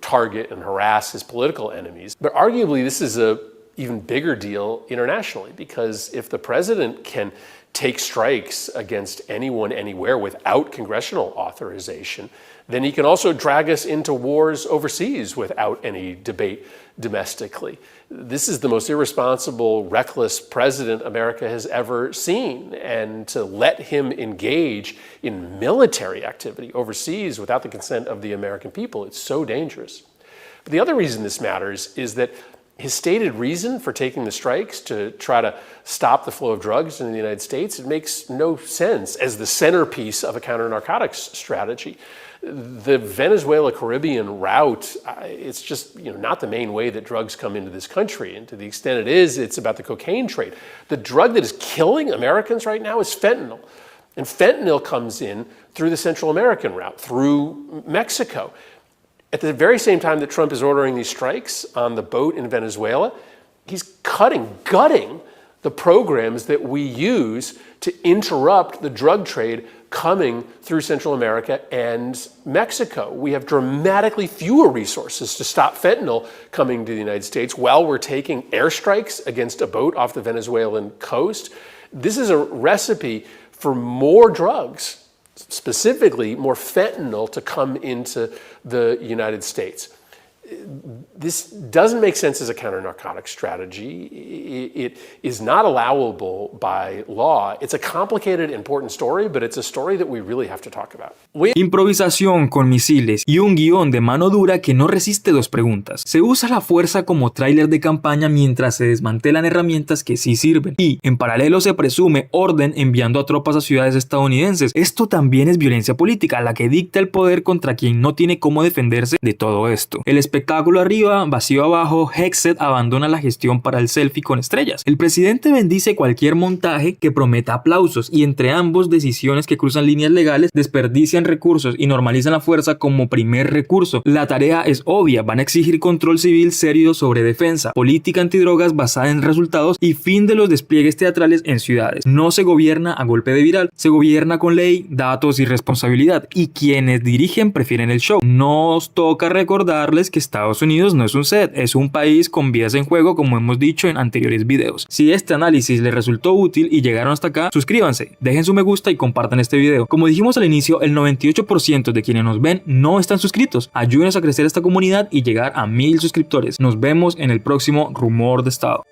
target and harass his political enemies. But arguably this is an even bigger deal internationally, because if the president can take strikes against anyone anywhere without congressional authorization, then he can also drag us into wars overseas without any debate domestically. This is the most irresponsible, reckless president America has ever seen. And to let him engage in military activity overseas without the consent of the American people, it's so dangerous. But the other reason this matters is that his stated reason for taking the strikes to try to stop the flow of drugs into the United States, it makes no sense as the centerpiece of a counter-narcotics strategy. The Venezuela-Caribbean route, it's just not the main way that drugs come into this country. And to the extent it is, it's about the cocaine trade. The drug that is killing Americans right now is fentanyl. And fentanyl comes in through the Central American route, through Mexico. At the very same time that Trump is ordering these strikes on the boat in Venezuela, he's gutting the programs that we use to interrupt the drug trade coming through Central America and Mexico. We have dramatically fewer resources to stop fentanyl coming to the United States while we're taking airstrikes against a boat off the Venezuelan coast. This is a recipe for more drugs, specifically more fentanyl, to come into the United States. This doesn't make sense as a counter-narcotic strategy. It is not allowable by law. It's a complicated, important story, but it's a story that we really have to talk about. Improvisación con misiles y un guión de mano dura que no resiste dos preguntas. Se usa la fuerza como tráiler de campaña mientras se desmantelan herramientas que sí sirven. Y, en paralelo, se presume orden enviando a tropas a ciudades estadounidenses. Esto también es violencia política, la que dicta el poder contra quien no tiene cómo defenderse de todo esto. El espectáculo arriba, vacío abajo, Hexet abandona la gestión para el selfie con estrellas. El presidente bendice cualquier montaje que prometa aplausos y entre ambos decisiones que cruzan líneas legales desperdician recursos y normalizan la fuerza como primer recurso. La tarea es obvia, van a exigir control civil serio sobre defensa, política antidrogas basada en resultados y fin de los despliegues teatrales en ciudades. No se gobierna a golpe de viral, se gobierna con ley, datos y responsabilidad, y quienes dirigen prefieren el show. Nos toca recordarles que Estados Unidos no es un set, es un país con vidas en juego, como hemos dicho en anteriores videos. Si este análisis les resultó útil y llegaron hasta acá, suscríbanse, dejen su me gusta y compartan este video. Como dijimos al inicio, el 98% de quienes nos ven no están suscritos. Ayúdenos a crecer esta comunidad y llegar a 1000 suscriptores. Nos vemos en el próximo Rumor de Estado.